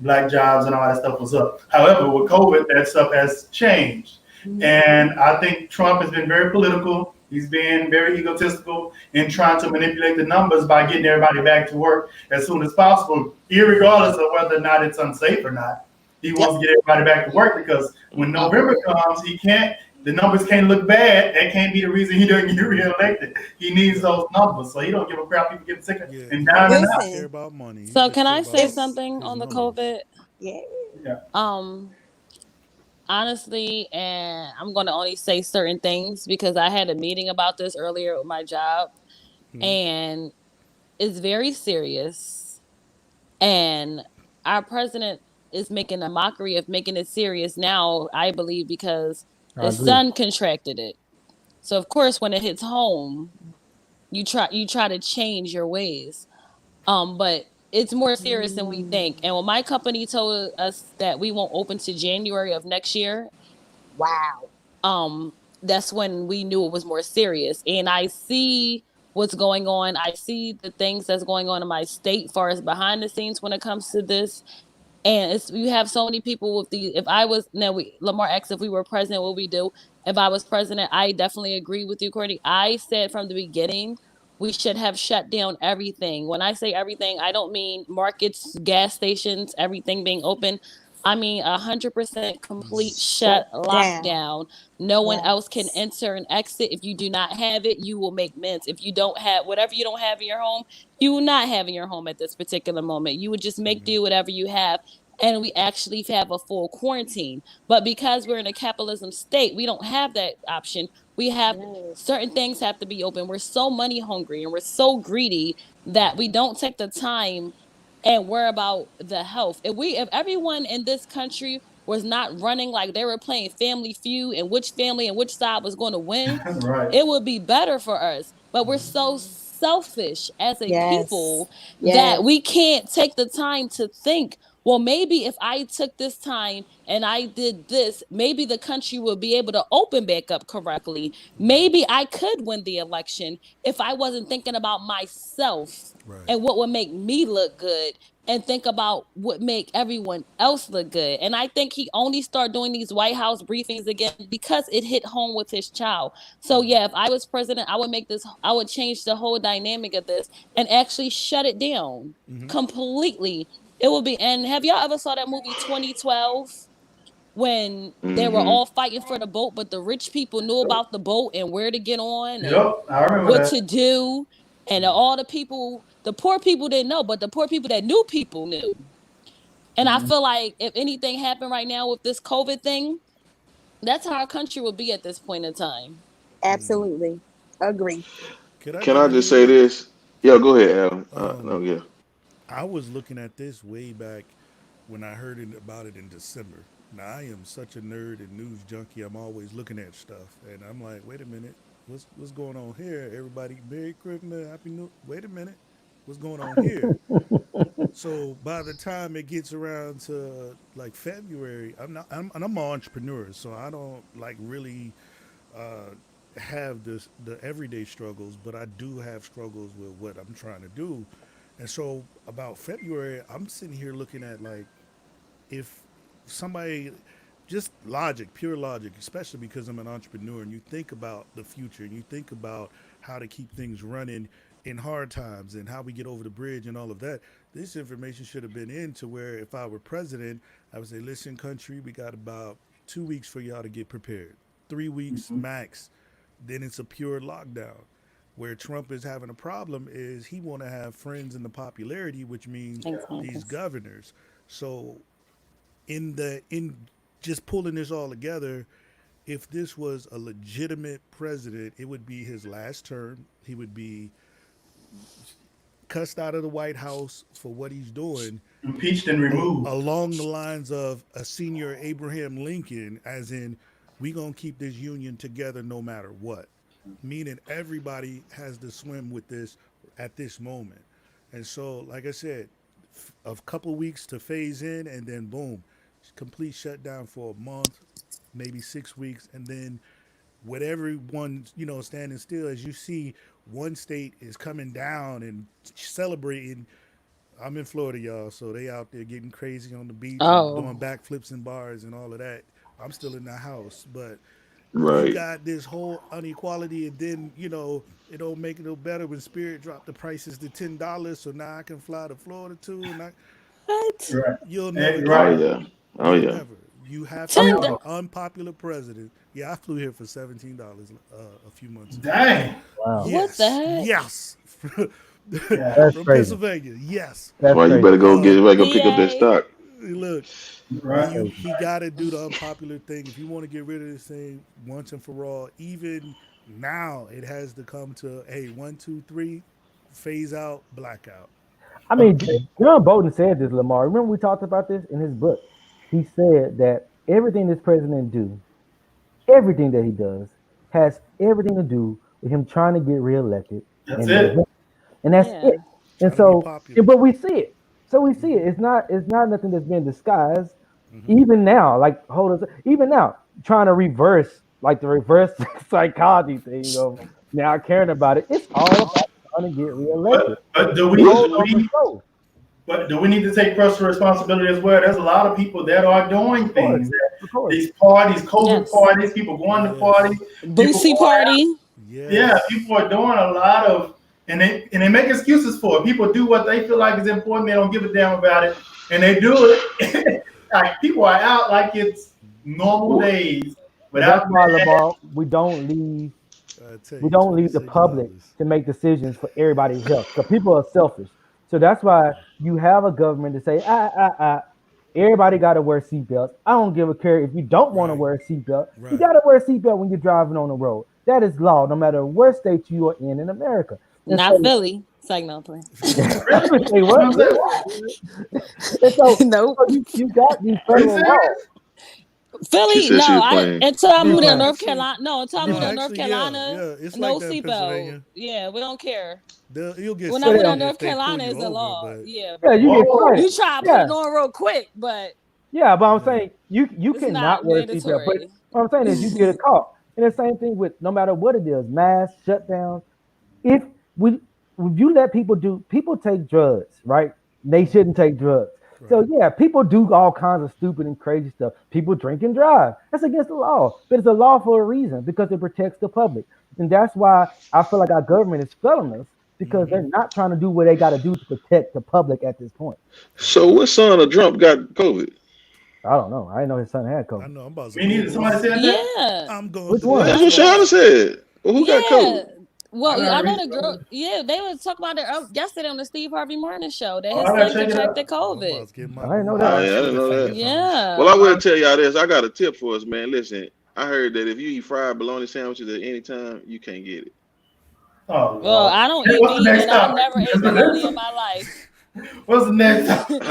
black jobs and all that stuff was up. However, with COVID, that stuff has changed. And I think Trump has been very political. He's been very egotistical in trying to manipulate the numbers by getting everybody back to work as soon as possible, irregardless of whether or not it's unsafe or not. He Yep. wants to get everybody back to work because when November comes, he can't. The numbers can't look bad. That can't be the reason he doesn't get reelected. He needs those numbers, so he don't give a crap. People getting sick Yeah, and he dying doesn't out. care Listen, about money. He So just can care I about say it's something his on the numbers. COVID? yeah. Yeah. Um, honestly, and I'm going to only say certain things because I had a meeting about this earlier with my job, Mhm. and it's very serious. And our president is making a mockery of making it serious now, I believe, because I his agree. son contracted it. So of course, when it hits home, you try to change your ways. But it's more serious than we think. And when my company told us that we won't open to January of next year, Wow. um, that's when we knew it was more serious. And I see what's going on. I see the things that's going on in my state, far as behind the scenes when it comes to this. And it's you have so many people with the if I was now we Lamar asked if we were president, what we do. If I was president, I definitely agree with you, Courtney. I said from the beginning we should have shut down everything. When I say everything, I don't mean markets, gas stations, everything being open. I mean 100% complete shut Shut down. lockdown. No one else can Yes. enter and exit. If you do not have it, you will make mints. If you don't have whatever you don't have in your home, you will not have in your home at this particular moment. You would just make do whatever you have, and we actually have a full quarantine. But because we're in a capitalism state, we don't have that option. We have Yes. certain things have to be open. We're so money hungry and we're so greedy that we don't take the time and worry about the health. If everyone in this country was not running like they were playing Family Feud and which family and which side was going to win, Right. it would be better for us. But we're so selfish as a Yes. people that Yes. we can't take the time to think, well, maybe if I took this time and I did this, maybe the country will be able to open back up correctly. Maybe I could win the election if I wasn't thinking about myself Right. and what would make me look good and think about what make everyone else look good. And I think he only started doing these White House briefings again because it hit home with his child. So yeah, if I was president, I would change the whole dynamic of this and actually shut it down completely. It would be. And have y'all ever saw that movie 2012 when they were Mm-hmm. all fighting for the boat, but the rich people knew about the boat and where to get on and Yep. I remember what that. to do, and all the people, the poor people didn't know, but the poor people that knew people knew. And I feel like if anything happened right now with this COVID thing, that's how our country would be at this point in time. Absolutely. Agree. Could I Can I jump just in say here? this? Yeah, go ahead, Adam. No, Um, yeah. I was looking at this way back when I heard about it in December. Now I am such a nerd and news junkie. I'm always looking at stuff, and I'm like, wait a minute, what's going on here? Everybody, Merry Christmas, Happy New. Wait a minute, what's going on here? So by the time it gets around to like February, I'm an entrepreneur, so I don't like really uh, have the everyday struggles, but I do have struggles with what I'm trying to do. And so about February, I'm sitting here looking at like if somebody just logic, pure logic, especially because I'm an entrepreneur and you think about the future and you think about how to keep things running in hard times and how we get over the bridge and all of that. This information should have been in to where if I were president, I would say, listen, country, we got about 2 weeks for y'all to get prepared. 3 weeks max. Then it's a pure lockdown. Where Trump is having a problem is he want to have friends in the popularity, which means Exactly. these governors. So in just pulling this all together, if this was a legitimate president, it would be his last term. He would be cussed out of the White House for what he's doing, Impeached and removed. along the lines of a senior Abraham Lincoln, as in, we gonna keep this union together no matter what. Meaning everybody has to swim with this at this moment. And so, like I said, a couple weeks to phase in, and then boom, complete shutdown for a month, maybe 6 weeks, and then with everyone, standing still, as you see, one state is coming down and celebrating. I'm in Florida, y'all, so they out there getting crazy on the beach and doing Oh, backflips in bars and all of that. I'm still in the house, but you Right. got this whole inequality, and then it don't make it no better when Spirit dropped the prices to $10, so now I can fly to Florida too, and what? Right. you'll Eh, never get Oh it. right. yeah. Oh yeah. However, you have to I have mean, an $10. unpopular president. Yeah, I flew here for $17 a few months ago. Dang. wow, What the Yes, heck? yes, Yeah. that's from crazy. Pennsylvania. Yes, That's That's why you crazy. better go get, um, better go pick up that PA. stock. look, That's Right. crazy. he got to do the unpopular thing if you want to get rid of this thing once and for all. Even now, it has to come to hey, 1, 2, 3, phase out, blackout. I mean, John Bolton said this, Lamar. Remember we talked about this in his book. He said that everything this president do, everything that he does, has everything to do with him trying to get reelected, That's and it. that's Yeah. it. And Trying to be so, popular. but we see it. So we see it. Hmm. It's not nothing that's been disguised. Hmm. Even now, like hold on, even now, trying to reverse like the reverse psychology thing of now caring about it. It's all about trying to get reelected. But do The we whole do other we show, but do we need to take personal responsibility as well? There's a lot of people that are doing of course, things. of course. These parties, COVID Yes. parties, people going to parties, Yes, people Boosie going out. party. Yeah, yes. people are doing a lot of, and they make excuses for it. People do what they feel like is important. They don't give a damn about it, and they do it. Like people are out like it's normal days But that's without why, masks. Lamar, I tell we you, don't leave the public $26. to make decisions for everybody's health. Because people are selfish. So that's why you have a government to say, everybody got to wear seatbelts. I don't give a care if you don't want to Right, wear a seatbelt. You right. got to wear a seatbelt when you're driving on the road. That is law, no matter what state you are in America. And Not so, Philly. It's like no play. Really? say You know what? what I'm saying? And Nope. so you got these Are you federal laws. serious? She Philly, said no, she was I playing. until I These moved to No, laws. North actually, Carolina. No, until I no, moved to North actually, yeah, Carolina, yeah. It's like no that in seatbelt. Pennsylvania. Yeah, we don't care. You'll get When I But moved to cited North if they pull Carolina, you it's a over, law. but Yeah, yeah, you get Whoa. cited. you try to put Yeah, it on real quick, but yeah, but I'm yeah, saying you it's not cannot wear a seatbelt. But mandatory. what I'm saying is you get a call. And the same thing with no matter what it is, mass shutdown. If we if you let people take drugs, right? They shouldn't take drugs. So right. yeah, people do all kinds of stupid and crazy stuff. People drink and drive. That's against the law. But it's a law for a reason because it protects the public. And that's why I feel like our government is failing us because Hmm. they're not trying to do what they got to do to protect the public at this point. So Facts. what son of Trump got COVID? I don't know. I didn't know his son had I COVID. know. I'm about to Me go neither. Somebody boost. said that? Yeah, I'm going Which through Yeah, one? that's that what Shana phone. said. Well, who got yeah. COVID? Well, I I gotta know reach. the girl. Yeah, they was talking about it yesterday on the Steve Harvey Morning Show that Oh, his I gotta son check it contracted out. Oh, I'm COVID. about to get I didn't know my Oh that. yeah, I Twitter didn't know finger that. phones. Well, Yeah. I will tell y'all this. I got a tip for us, man. Listen, I heard that if you eat fried bologna sandwiches at any time, you can't get it. Oh Well, Lord. I don't Hey, eat what's the meat, next and I topic? never ate bologna in my life. What's the next topic?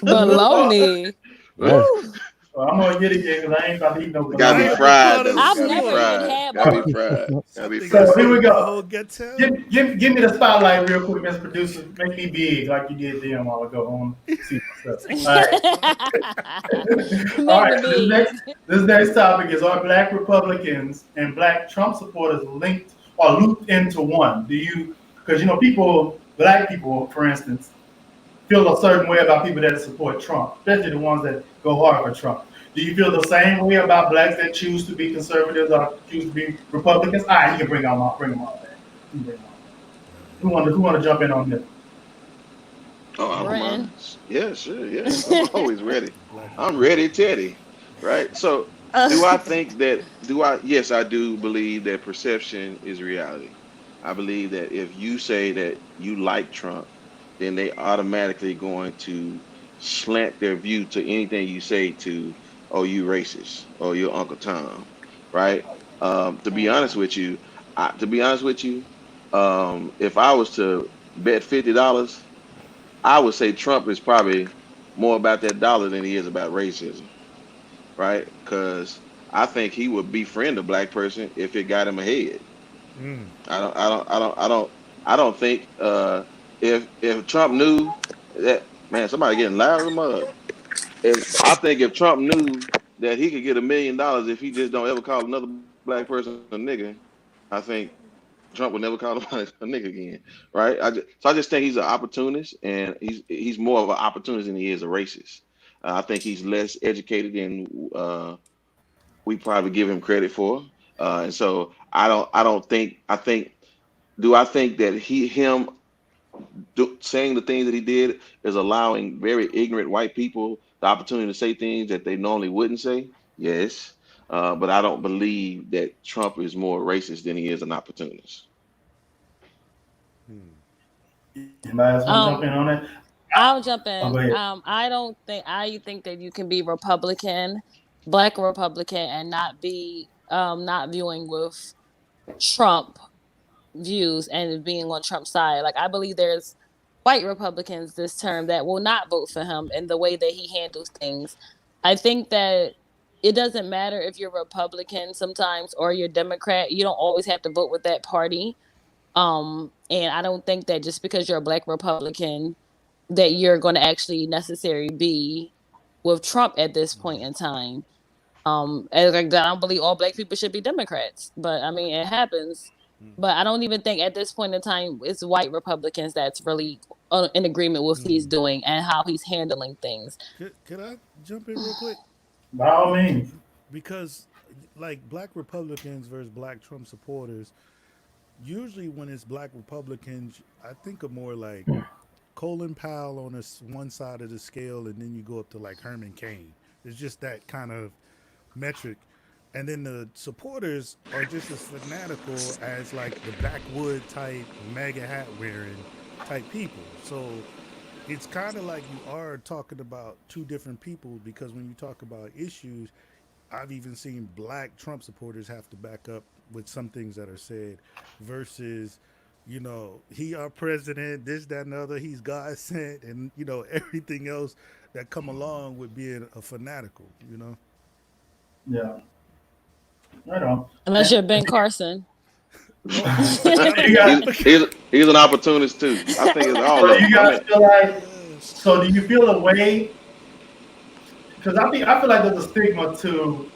Bologna. That's Woo. Well, I'm gonna get it again because I ain't about to eat no It gotta I be bologna. had to call fried this though. I've Gotta be never sport. even fried. had Gotta be bologna. fried. I Gotta be think I So fried. here we saved my go. whole ghetto. Give me the spotlight real quick, Mr. Producer. Make me big like you did them while ago on see myself. All right. All Make right. me big. This next topic is: are Black Republicans and Black Trump supporters linked or looped into one? Do you? Because people, Black people, for instance, feel a certain way about people that support Trump, especially the ones that go hard for Trump. Do you feel the same way about blacks that choose to be conservatives or choose to be Republicans? All right, you can bring them all back. You can bring them all back. Who want to jump in on this? Oh, I don't Bren. mind. Yeah, sure. Yes, I'm always ready. Black I'm ready, Republican. Teddy. Right. So, do I think that? Do I? Yes, I do believe that perception is reality. I believe that if you say that you like Trump, then they automatically going to slant their view to anything you say to, oh, you racist, or your Uncle Tom, right? To be honest Yeah. with you, if I was to bet $50. I would say Trump is probably more about that dollar than he is about racism, right? Because I think he would befriend a black person if it got him ahead. Mm. I don't, I don't, I don't, I don't, I don't think if Trump knew that man, somebody getting loud as a mug. If I think if Trump knew that he could get $1 million if he just don't ever call another black person a nigga, I think Trump would never call him a nigga again, right? So I just think he's an opportunist, and he's more of an opportunist than he is a racist. I think he's less educated than we probably give him credit for, and so I don't think I think. Do I think that him saying the things that he did is allowing very ignorant white people the opportunity to say things that they normally wouldn't say. Yes, but I don't believe that Trump is more racist than he is an opportunist. Anybody else want to jump Um, in on that? I'll jump Oh, in. go ahead. I think that you can be Republican, black Republican, and not viewing with Trump views and being on Trump's side. Like I believe there's white Republicans this term that will not vote for him in the way that he handles things. I think that it doesn't matter if you're Republican sometimes or you're Democrat. You don't always have to vote with that party. And I don't think that just because you're a black Republican that you're going to actually necessarily be with Trump at this point in time. And like I don't believe all black people should be Democrats, but I mean it happens. But I don't even think at this point in time it's white Republicans that's really in agreement with what he's doing and how he's handling things. Could I jump in real quick? By all means. Because like black Republicans versus black Trump supporters, usually when it's black Republicans, I think of more like Colin Powell on one side of the scale, and then you go up to like Herman Cain. It's just that kind of metric. And then the supporters are just as fanatical as like the backwood type MAGA hat wearing type people. So it's kind of like you are talking about two different people because when you talk about issues, I've even seen black Trump supporters have to back up with some things that are said versus, he our president, this, that, and the other, he's God sent, and, everything else that come along with being a fanatical. Yeah. Right on. Unless you're Ben Carson. Oh, You got, He's an opportunist too. I think it's all so of you them. I guys mean, feel like, so do you feel a way? Because I feel like there's a stigma to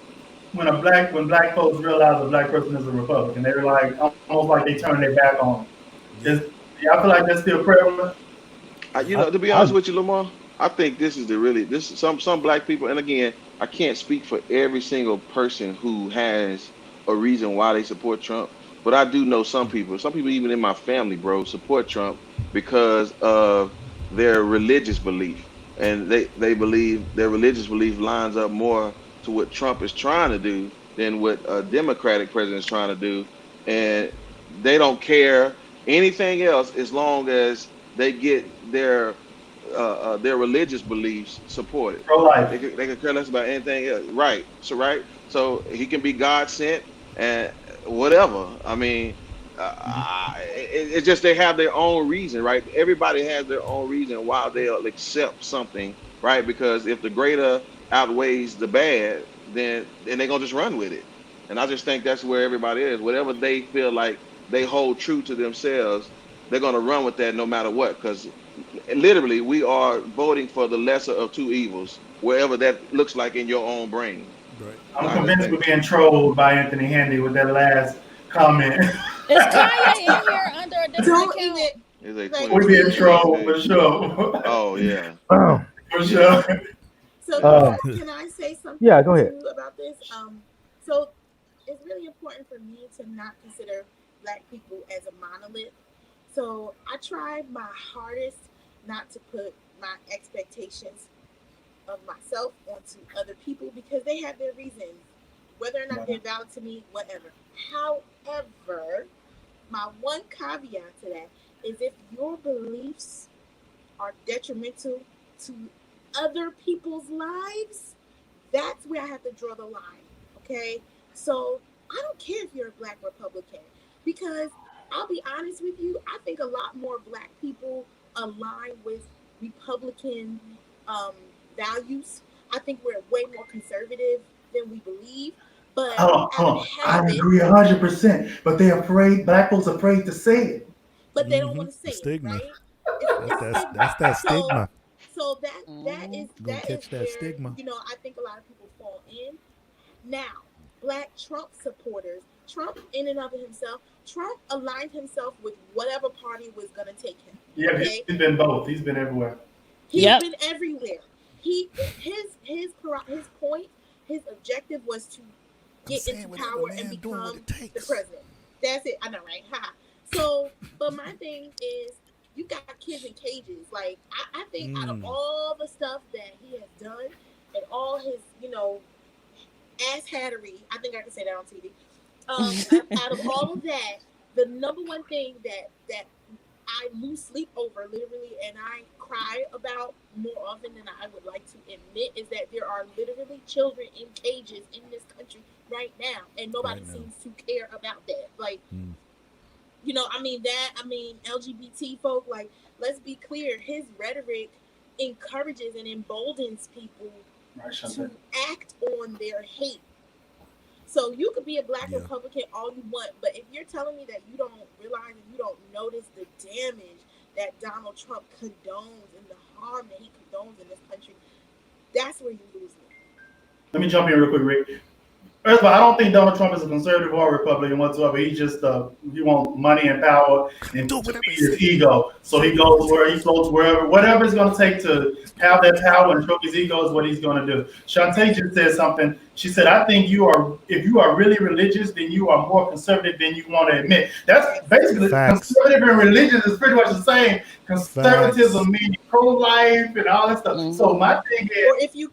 when black folks realize a black person is a Republican, they're like almost like they turn their back on yeah. it. I feel like that's still prevalent. to be honest with you, Lamar, I think this is some black people, and again, I can't speak for every single person who has a reason why they support Trump, but I do know some people. Some people, even in my family, bro, support Trump because of their religious belief, and they believe their religious belief lines up more to what Trump is trying to do than what a Democratic president is trying to do, and they don't care anything else as long as they get their religious beliefs supported. Pro life. They could care less about anything else. Right. So he can be God sent and whatever. I mean, it's just they have their own reason, right? Everybody has their own reason why they'll accept something, right? Because if the greater outweighs the bad, then they're gonna just run with it. And I just think that's where everybody is. Whatever they feel like they hold true to themselves, they're gonna run with that no matter what. Because literally, we are voting for the lesser of two evils, wherever that looks like in your own brain. Right. I'm I just convinced we're think being trolled by Anthony Handy with that last comment. Is Kanye in here under a different Don't account? even it's a like We're being 2020 trolled for PhD. sure. Oh yeah. For sure. so Uh, can I say yeah, something go ahead. too about this? So it's really important for me to not consider black people as a monolith. So I tried my hardest not to put my expectations of myself onto other people because they have their reasons, whether or not they're valid to me, whatever. However, my one caveat to that is if your beliefs are detrimental to other people's lives, that's where I have to draw the line. Okay? So I don't care if you're a black Republican because I'll be honest with you, I think a lot more black people align with Republican um, values. I think we're way more conservative than we believe. But out of I habit, agree 100%. But they're afraid, black folks afraid to say it. but they don't want to The say it, stigma. right? It's That's stigma. that So stigma. so that is Gonna that is catch that where stigma. I think a lot of people fall in. Now, black Trump supporters, Trump in and of himself, Trump aligned himself with whatever party was gonna take him. Yeah, Okay, he's been both. He's been everywhere. he's Yep. been everywhere. His point, his objective was to get into power and become the president. That's it. I know, right? So, but my thing is, you got kids in cages. Like I think out of all the stuff that he has done and all his, ass hattery, I think I can say that on TV. Out of all of that, the number one thing that I lose sleep over literally and I cry about more often than I would like to admit is that there are literally children in cages in this country right now and nobody seems to care about that. Like LGBT folk, like, let's be clear, his rhetoric encourages and emboldens people to act on their hate. So you could be a black Republican all you want, but if you're telling me that you don't realize and you don't notice the damage that Donald Trump condones and the harm that he condones in this country, that's where you lose me. Let me jump in real quick, Rick. First of all, I don't think Donald Trump is a conservative or a Republican whatsoever. He just he wants money and power and to feed his ego. So he goes where he floats wherever, whatever it's going to take to have that power and stroke his ego is what he's going to do. Shantae just said something. She said, "I think if you are really religious, then you are more conservative than you want to admit." That's basically conservative and religious is pretty much the same. Conservatism meaning pro-life and all that stuff. So my thing is, or if you're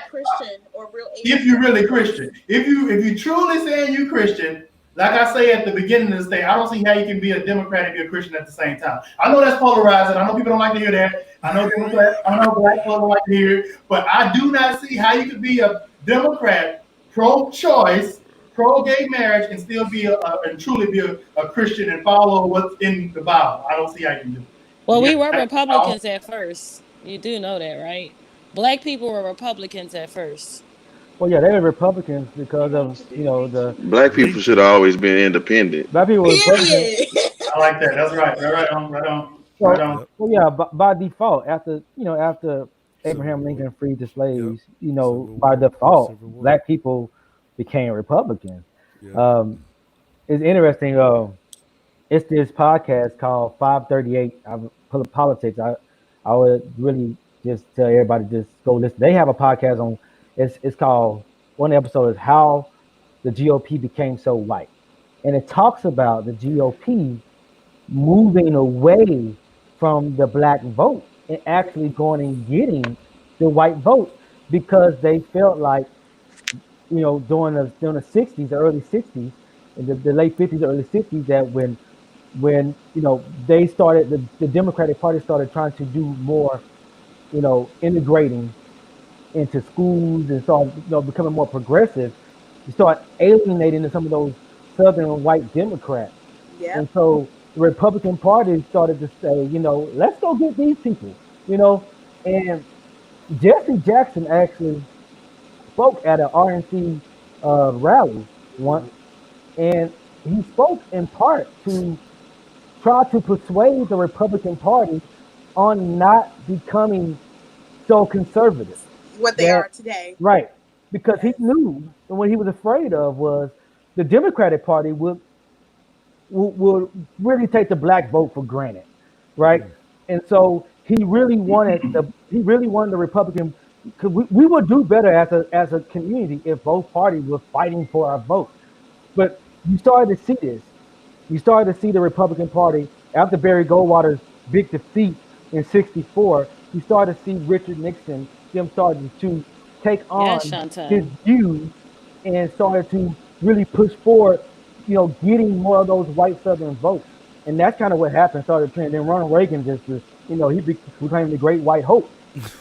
Christian or real, if you're really Christian, if you truly saying you Christian, like I say at the beginning of this thing, I don't see how you can be a Democrat and be a Christian at the same time. I know that's polarizing. I know people don't like to hear that. I know black people don't like to hear it, but I do not see how you could be a Democrat, pro-choice, pro-gay marriage, and still be and truly be a Christian and follow what's in the Bible. I don't see how you can do it. Well, we were Republicans at first. You do know that, right? Black people were Republicans at first. Well, yeah, they were Republicans because of the black people should have always been independent. Black people were Republicans. I like that. That's right. Right on. Well, yeah, by default, after Abraham Lincoln freed the slaves, by default, black people became Republicans. It's interesting. It's this podcast called 538 Politics. I would really just tell everybody just go listen. They have a podcast on. It's called, one episode is How the GOP Became So White, and it talks about the GOP moving away from the black vote and actually going and getting the white vote because they felt like, during the 60s, the early 60s, the late 50s, early 60s, that when they started, the Democratic Party started trying to do more, integrating into schools and started becoming more progressive, you start alienating some of those Southern white Democrats. Yeah. And so the Republican Party started to say, let's go get these people, and Jesse Jackson actually spoke at an RNC rally once, and he spoke in part to try to persuade the Republican Party on not becoming so conservative. What they are today. Right. Because he knew, and what he was afraid of was the Democratic Party would really take the black vote for granted. Right. And so he really wanted the Republican, because we would do better as a community if both parties were fighting for our vote. But you started to see this. You started to see the Republican Party after Barry Goldwater's big defeat in '64. You started to see Richard Nixon, them started to take on his views and started to really push forward, getting more of those white Southern votes. And that's kind of what happened, started trending. Then Ronald Reagan he became the great white hope.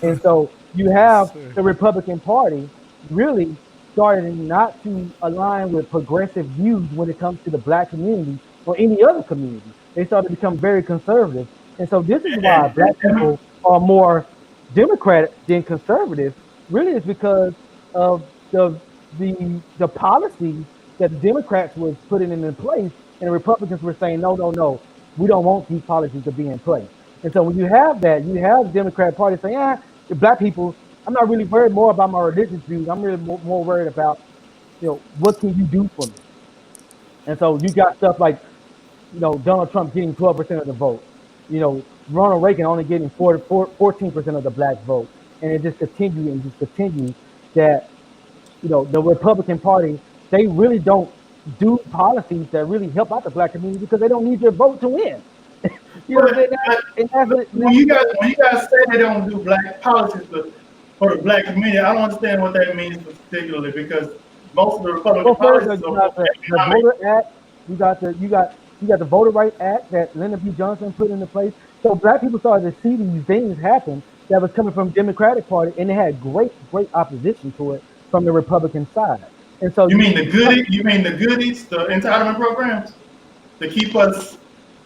And so you have the Republican Party really starting not to align with progressive views when it comes to the black community or any other community. They started to become very conservative. And so this is why black people are more Democratic than conservative. Really, it's because of the policies that the Democrats was putting in place, and the Republicans were saying, no, we don't want these policies to be in place. And so when you have that, you have the Democratic Party saying, the black people, I'm not really worried more about my religious views. I'm really more worried about, what can you do for me? And so you got stuff like, Donald Trump getting 12% of the vote, Ronald Reagan only getting 14% of the black vote. And it just continues that, the Republican Party, they really don't do policies that really help out the black community because they don't need your vote to win. You know what I'm saying? When you guys say they don't do black politics for the black community, I don't understand what that means particularly because most of the Republican Well, first policies you are got for the economic. Voter Act. You got the Voter Right Act that Lyndon B. Johnson put into place. So black people started to see these things happen that was coming from Democratic Party, and they had great opposition to it from the Republican side. And so You you mean see, the goodies? You mean the goodies, the entitlement programs, to keep us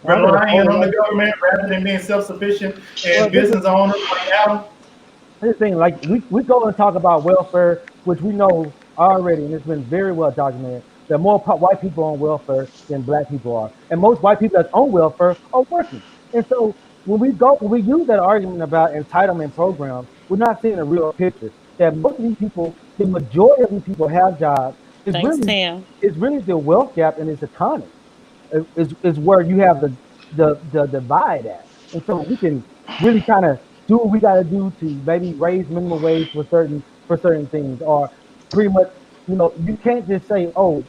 I think the relying Voter on the Right. government rather than being self-sufficient Well, and business owners like Adam? this thing, like we go and talk about welfare, which we know already, and it's been very well documented that more white people on welfare than black people are, and most white people that's on welfare are working. And so when we use that argument about entitlement programs, we're not seeing a real picture that most of these people, the majority of these people have jobs. It's Thanks, really Tam. it's really the wealth gap in this economy is where you have the divide at. And so we can really kind of do what we got to do to maybe raise minimum wage for certain things, or pretty much, you can't just say, oh,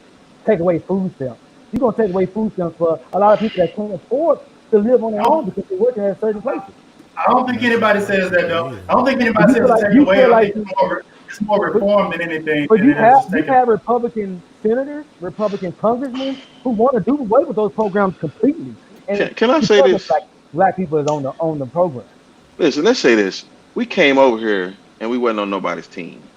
take away food stamps. You're gonna take away food stamps for a lot of people that can't afford to live on their I own don't, because they're working at certain places. I don't think That's a anybody fact. says that though. Yeah. I don't think But anybody you says feel it's like taken away. I think you, it's more but, reform than anything, but than it is just you've taking. had Republican senators, Republican congressmen who want to do away with those programs completely, and it's Can I say because of this? black people is on the program. Listen, let's say this. We came over here and we wasn't on nobody's team.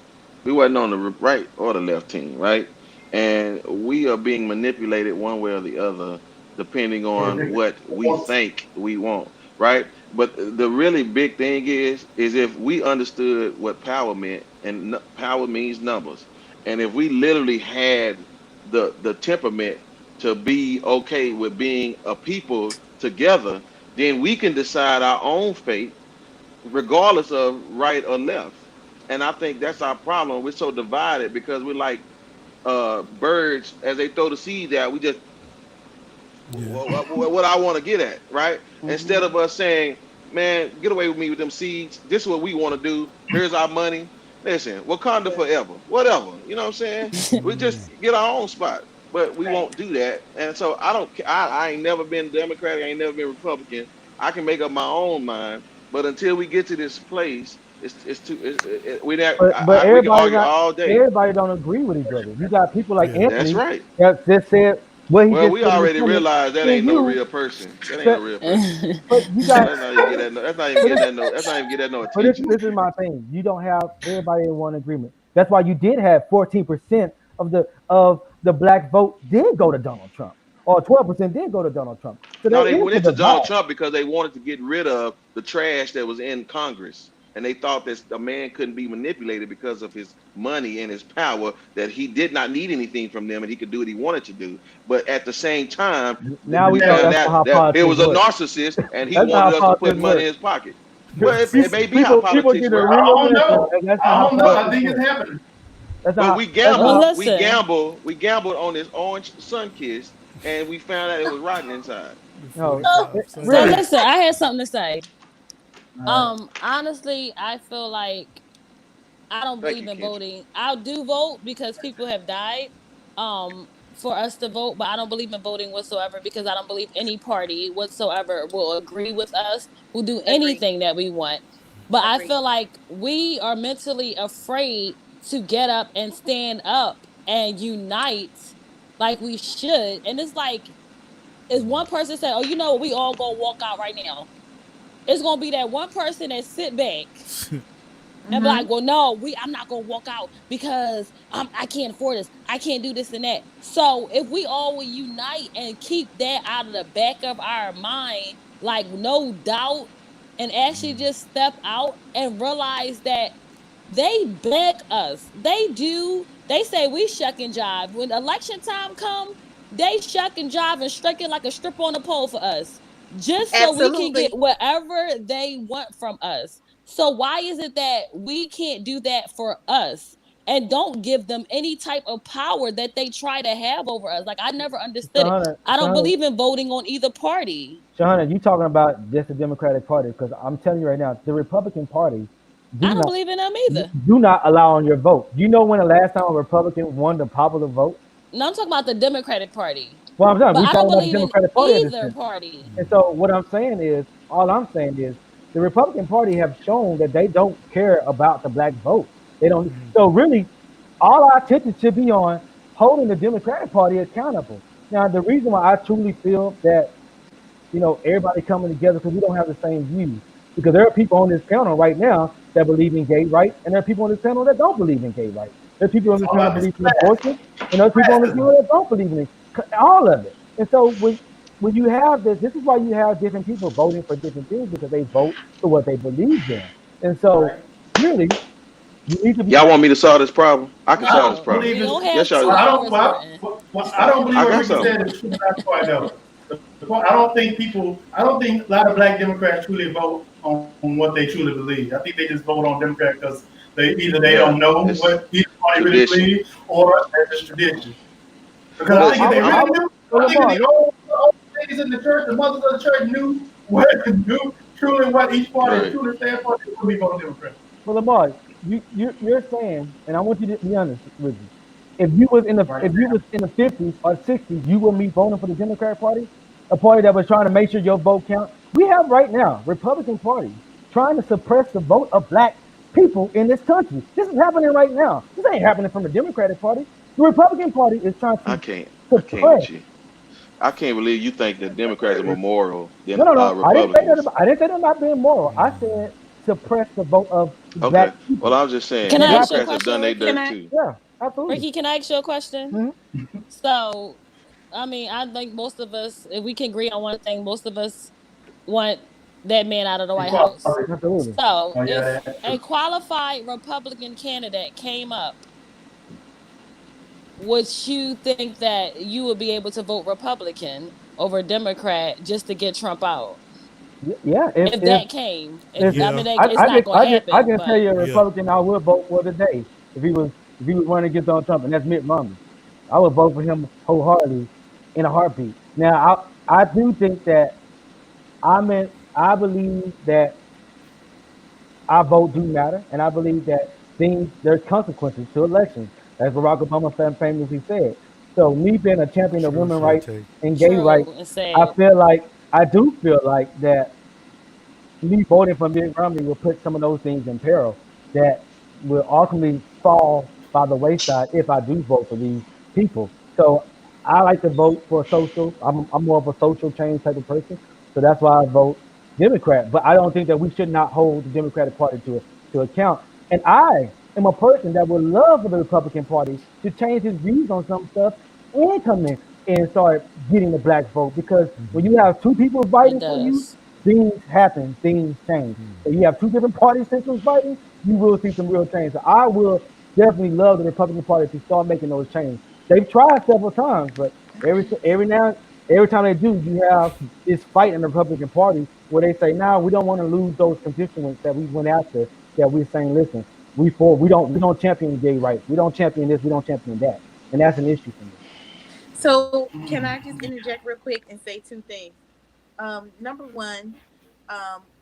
We wasn't on the right or the left team, right? And we are being manipulated one way or the other, depending on what we think we want, right? But the really big thing is if we understood what power meant, and power means numbers, and if we literally had the temperament to be okay with being a people together, then we can decide our own fate regardless of right or left. And I think that's our problem. We're so divided because we're like birds as they throw the seeds out. We just Yeah. what I want to get at, right? Instead Mm-hmm. of us saying, "Man, get away with me with them seeds. This is what we want to do. Here's our money. Listen, Wakanda forever, whatever. You know what I'm saying? We just get our own spot, but we Right. won't do that. And so I don't. I ain't never been Democratic. I ain't never been Republican. I can make up my own mind. But until we get to this place, it's too. But We can argue all day. everybody don't agree with each other. You got people like Yeah. That's Anthony right. that just said what he Well, just we said in the already Senate, realized that and ain't no you, real person. That ain't no but real person. but you So got let's not even get that. That's not even but get this, that. No. That's not even get that no but this, attention. this is my thing. You don't have everybody in one agreement. That's why you did have 14% of the black vote did go to Donald Trump, or 12% did go to Donald Trump. So No, there they is went a into Donald divide. Trump because they wanted to get rid of the trash that was in Congress. And they thought that a man couldn't be manipulated because of his money and his power, that he did not need anything from them and he could do what he wanted to do. But at the same time, Now we we know found that's not out how that it politics was a works. narcissist and he That's not wanted how us to put politics money in works. his pocket. Well, it may be how People politics get a work. real I don't message, know. and that's not I how don't know. I politics think it's works. happening. That's But not we that's Well, not gambled, listen. we gambled on this orange sun kiss, and we found out it was rotten inside. The no, So, 45 so really. Sundays. listen. I had something to say. All right. Honestly, I feel like I don't Thank believe you, in Kendra. voting. I do vote because people have died for us to vote, but I don't believe in voting whatsoever because I don't believe any party whatsoever will agree with us, will do Agree. anything that we want. But I Agree. feel like we are mentally afraid to get up and stand up and unite like we should. And it's like, is one person say, "Oh, you know, we all gonna walk out right now." It's gonna be that one person that sit back and be Mm-hmm. like, well, no, I'm not gonna walk out because I can't afford this. I can't do this and that. So if we all will unite and keep that out of the back of our mind, like no doubt, and actually just step out and realize that they beg us. They do. They say we shuck and jive. When election time come, they shuck and jive and strike it like a strip on the pole for us, just so we can get Absolutely. whatever they want from us. So why is it that we can't do that for us and don't give them any type of power that they try to have over us? Like I never understood it. Shahana, I don't Shahana, believe in voting on either party. Shahana, you talking about just the Democratic Party? Because I'm telling you right now, the Republican Party I do don't not believe in them either. do not allow on your vote. Do you know when the last time a Republican won the popular vote? No, I'm talking about the Democratic Party. Well, I'm saying But we I don't talking about the believe in Democratic Party at this either point. party. And so what I'm saying is, all I'm saying is, the Republican Party have shown that they don't care about the black vote. They don't. So really, all our attention should be on holding the Democratic Party accountable. Now, the reason why I truly feel that everybody coming together because we don't have the same views. Because there are people on this panel right now that believe in gay rights, and there are people on this panel that don't believe in gay rights. There are people on It's this all panel that about this believe in class. abortion, and there are people on this panel that don't believe in it. All of it. And so when you have this is why you have different people voting for different things because they vote for what they believe in. And so Right. really, you need to be. Y'all want me to solve this problem? I can I solve this No, don't problem. believe we it's. don't Yes, have y'all 2 do. hours, Morton. I don't believe I what got Ricky something. said is true. That's why though. I don't think people. I don't think a lot of black Democrats truly vote on what they truly believe. I think they just vote on Democrat because they Yeah, don't know it's what either party really tradition. believes or that's just tradition. Because I Well, think Listen, if they I'm really knew, well, I think if Lamar, the old ladies in the church, the mothers of the church knew truly what each party right. truly stand for, they would be voting Democrat. Well, Lamar, you're saying, and I want you to be honest with me. If you was in the 50s or 60s, you wouldn't be voting for the Democratic Party, a party that was trying to make sure your vote count. We have right now Republican Party trying to suppress the vote of black people in this country. This is happening right now. This ain't happening from the Democratic Party. The Republican Party is trying I to can't. I can't suppress. with you. I can't believe you think that Democrats are more moral No, than no, no. Republicans. I didn't say that about being moral. I said suppress the vote of black Okay. Well, people. I'm just saying Can And it I ask you a happens. Democrats have done question, their Ricky? dirt too. Yeah, absolutely. Ricky, can I ask you a question? Mhm. So, I mean, I think most of us, if we can agree on one thing, most of us want that man out of the White House. Equality. Absolutely. So, Oh yeah, if that's a true. qualified Republican candidate came up, would you think that you would be able to vote Republican over Democrat just to get Trump out? Yeah, If that came, if I Yeah, mean, it's not going to I happen, can tell but you a yeah. Republican I would vote for today if he was running against Donald Trump, and that's Mitt Romney. I would vote for him wholeheartedly in a heartbeat. Now I do think that I believe that our vote do matter, and I believe that there's consequences to elections, as Barack Obama famously said. So me being a champion of women's True rights take. and gay rights, true and I sad. feel like I do feel like that me voting for Mitt Romney will put some of those things in peril that will ultimately fall by the wayside if I do vote for these people. So I like to vote for social. I'm more of a social change type of person. So that's why I vote Democrat. But I don't think that we should not hold the Democratic Party to account. And I am a person that would love for the Republican Party to change his views on some stuff and come in and start getting the black vote. Because when you have two people It fighting for you, does. things happen, things change. So you have two different party systems fighting, you will see some real change. So I will definitely love the Republican Party to start making those changes. They've tried several times, but every time they do, you have this fight in the Republican Party where they say, "Now we don't want to lose those constituents that we went after." That we're saying, "Listen, we don't champion gay rights. We don't champion this. We don't champion that," and that's an issue for me. So can I just interject real quick and say two things? Number one,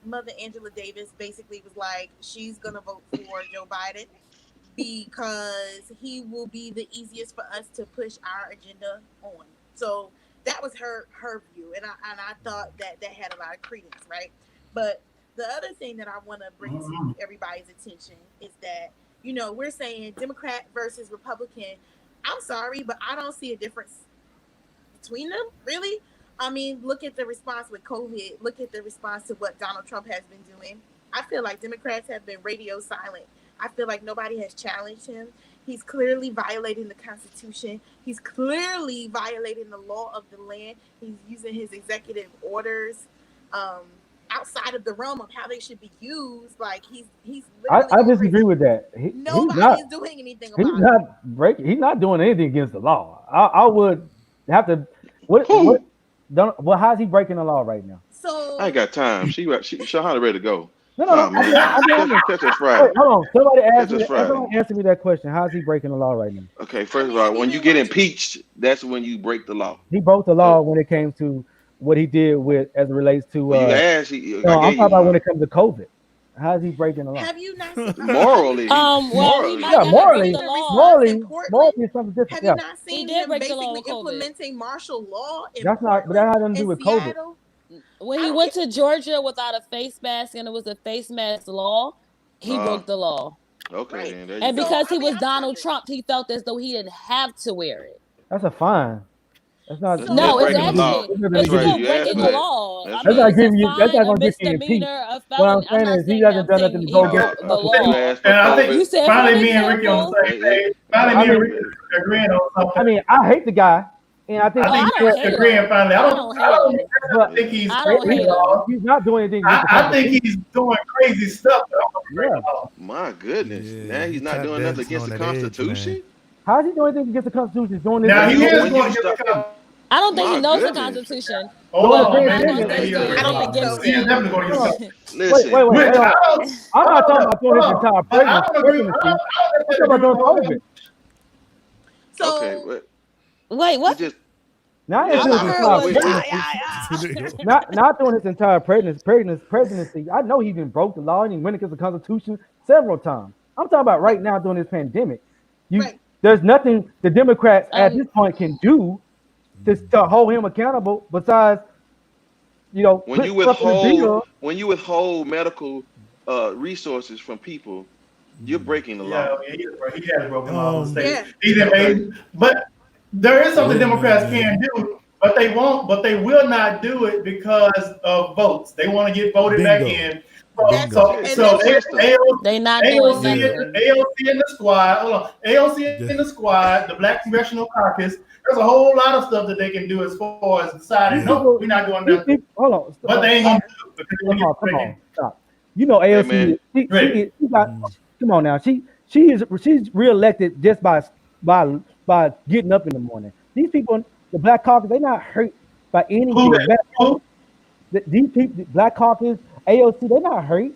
Mother Angela Davis basically was like, she's gonna vote for Joe Biden because he will be the easiest for us to push our agenda on. So that was her view, and I thought that had a lot of credence, right? But the other thing that I want to bring to everybody's attention is that we're saying Democrat versus Republican. I'm sorry, but I don't see a difference between them, really. I mean, look at the response with COVID. Look at the response to what Donald Trump has been doing. I feel like Democrats have been radio silent. I feel like nobody has challenged him. He's clearly violating the Constitution. He's clearly violating the law of the land. He's using his executive orders um, outside of the realm of how they should be used. Like he's literally I going disagree crazy. with that. Nobody is doing anything He's about it. not breaking. He's not doing anything against the law. I would have to. What? Who? Don't. Well, how's he breaking the law right now? I ain't So got time. Shahana ready to go. No, no, Nah, no. man. I'm being honest. Catch us Wait, Friday. hold on. Somebody asked Catch me us that. Friday. Somebody answer me that question. How's he breaking the law right now? Okay, I first of mean, all, we've when you been get watching. impeached, that's when you break the law. He broke the law So when it came to what he did with as it relates to. when you ask, I No, I'm gave talking you about when one. it comes to COVID. How's he breaking the law? Have you not seen Morally, Well, he morally. might Yeah, not have morally, broke the law. morally in Portland? morally is something different. Have Yeah, you not He seen did him break the law basically with COVID. implementing martial law in that's not. But that Portland has nothing to do and with COVID. Seattle? When I he don't went care. to Georgia without a face mask and it was a face mask law, he Uh, broke the law. okay, Right. then there you And go. because So I he mean, was I'm Donald talking. Trump, he felt as though he didn't have to wear it. That's a fine. That's not. That's No, it's breaking the law. actually That's it's right. still You breaking asked the that. law. That's I That's mean, not right. it's a giving you. That's fine, not a gonna get you impeached. misdemeanor, a What I'm felony. I'm saying not is he saying that. hasn't I'm done saying nothing to he go No, against broke the the you law. asked for And I think You COVID. said, for finally an me and Ricky on the example. same page. Finally I me and mean, Ricky agreeing on something. I mean, I hate the guy, and I think I Oh, he I think don't should. hate agreeing him. finally. I don't hate him. But think he's I don't breaking hate the him. law. he's not doing anything against the I think Constitution. he's doing crazy stuff, but I'm gonna break Yeah. the law. My goodness. Yeah, Now he he's not tap doing nothing dancing against on the that edge, Constitution. How's he doing anything against the Constitution? He's doing this. Now When he you is when going you against the start, Constitution. I don't think he my knows the goodness. Constitution. Hold Doing the But on, I'm same not maybe, thing. going to maybe say he he's is. doing I don't anything think against so. He is it. definitely going Hold on. against the Listen, Wait. Which Hold on. I'm not talking about doing his hold on. entire But I don't agree. I presidency. don't I'm talking about agree with doing all COVID. that. okay, So but Wait, he what? just Not yeah. doing All I his heard entire was, presidency. Not doing his entire presidency. I know he even broke the law and he went against the Constitution several times. I'm talking about right now during this pandemic. right. There's nothing the Democrats at Um, this point can do to hold him accountable besides, when put you stuff in the bill. withhold medical resources from people, you're breaking the Yeah, law. he has broken laws in the Yeah. state. He didn't Okay. made, but there is something Yeah, Democrats man. can do, but they won't. But they will not do it because of votes. They want to get voted back Bingo. in. That's So, and It's so that's the what system. they not doing AOC, Yeah. nothing. AOC in the squad. Hold on, AOC in the squad. The Black Congressional Caucus. There's a whole lot of stuff that they can do as far as deciding. Yeah. No, we're not doing These nothing. people, hold on. But they ain't gonna do it because they want to Come get on, back in. stop. AOC, Hey, man. she got. Come on now, she's reelected just by getting up in the morning. These people, the Black Caucus, they're not hurt by anything. Who? These people, the Black Caucus, AOC, they're not hurt.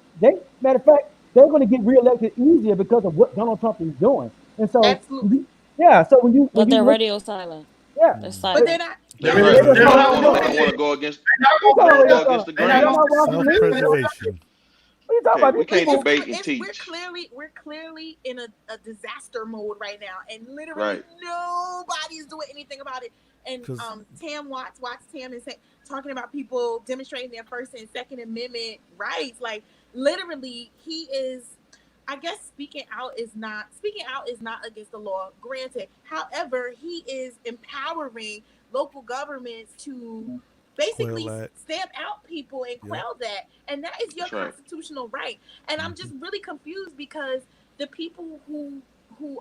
Matter of fact, they're going to get reelected easier because of what Donald Trump is doing. And so, absolutely. yeah. So when you But their look, radio silent. yeah, They're But they're silent. not. That's They're right. not- Because they're they not don't gonna want do to it. go against. They're not They gonna don't do go it. against the They're not grain. gonna do it. Self-preservation. what are you talking Okay, about? we can't People- debate and We're teach. clearly in a disaster mode right now, and literally Right. nobody's doing anything about it. And 'Cause- Tam Watts Tam is talking about people demonstrating their First and Second Amendment rights. Like literally, he is. I guess speaking out is not against the law. Granted, however, he is empowering local governments to basically Quell that. stamp out people and quell that, and that is your That's right. constitutional right. And I'm just really confused because the people who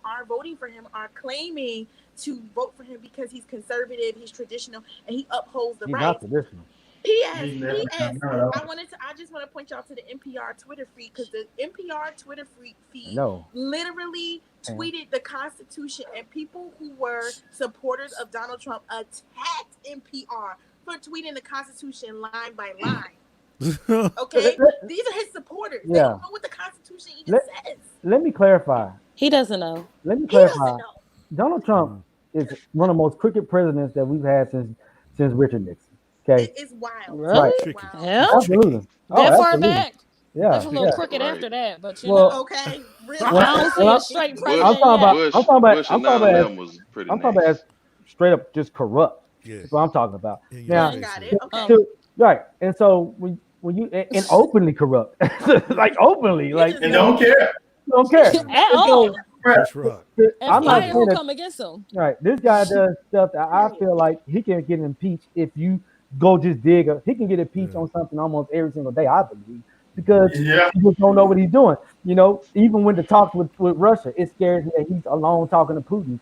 are voting for him are claiming to vote for him because he's conservative, he's traditional, and he upholds the He's rights. not traditional. P.S. He's never P.S. done that. I just want to point y'all to the NPR Twitter feed because the NPR Twitter feed No. literally tweeted the Constitution, and people who were supporters of Donald Trump attacked NPR for tweeting the Constitution line by line. Okay, these are his supporters. They Yeah. don't know what the Constitution even says. Let me clarify. He doesn't know. Let me He doesn't clarify. know. Donald Trump is one of the most crooked presidents that we've had since Richard Nixon. Okay, It's wild. Really? It's Tricky. wild. Yeah. absolutely. That far absolutely. back. Yeah, That's a little yeah. crooked Right. after that, but Well, know. Okay, really. Well, I don't see well, a straight Bush, president I'm talking yet. about. Bush, I'm talking about. Bush I'm and talking about. 9/11 was pretty I'm talking about nice. as straight up just corrupt. Yeah. That's what I'm talking about. In your Now, I face, got yeah. it. Okay. right, and so when you and openly corrupt, like openly, like just And don't care. don't care. At And so, all. Chris Rock. And I'm not fire saying who that. come against him. Right, this guy does stuff that I feel like he can get impeached if you go just dig. He can get impeached on something almost every single day, I believe, because Yeah. he just don't know what he's doing. Even when the talks with Russia, it scares me that he's alone talking to Putin.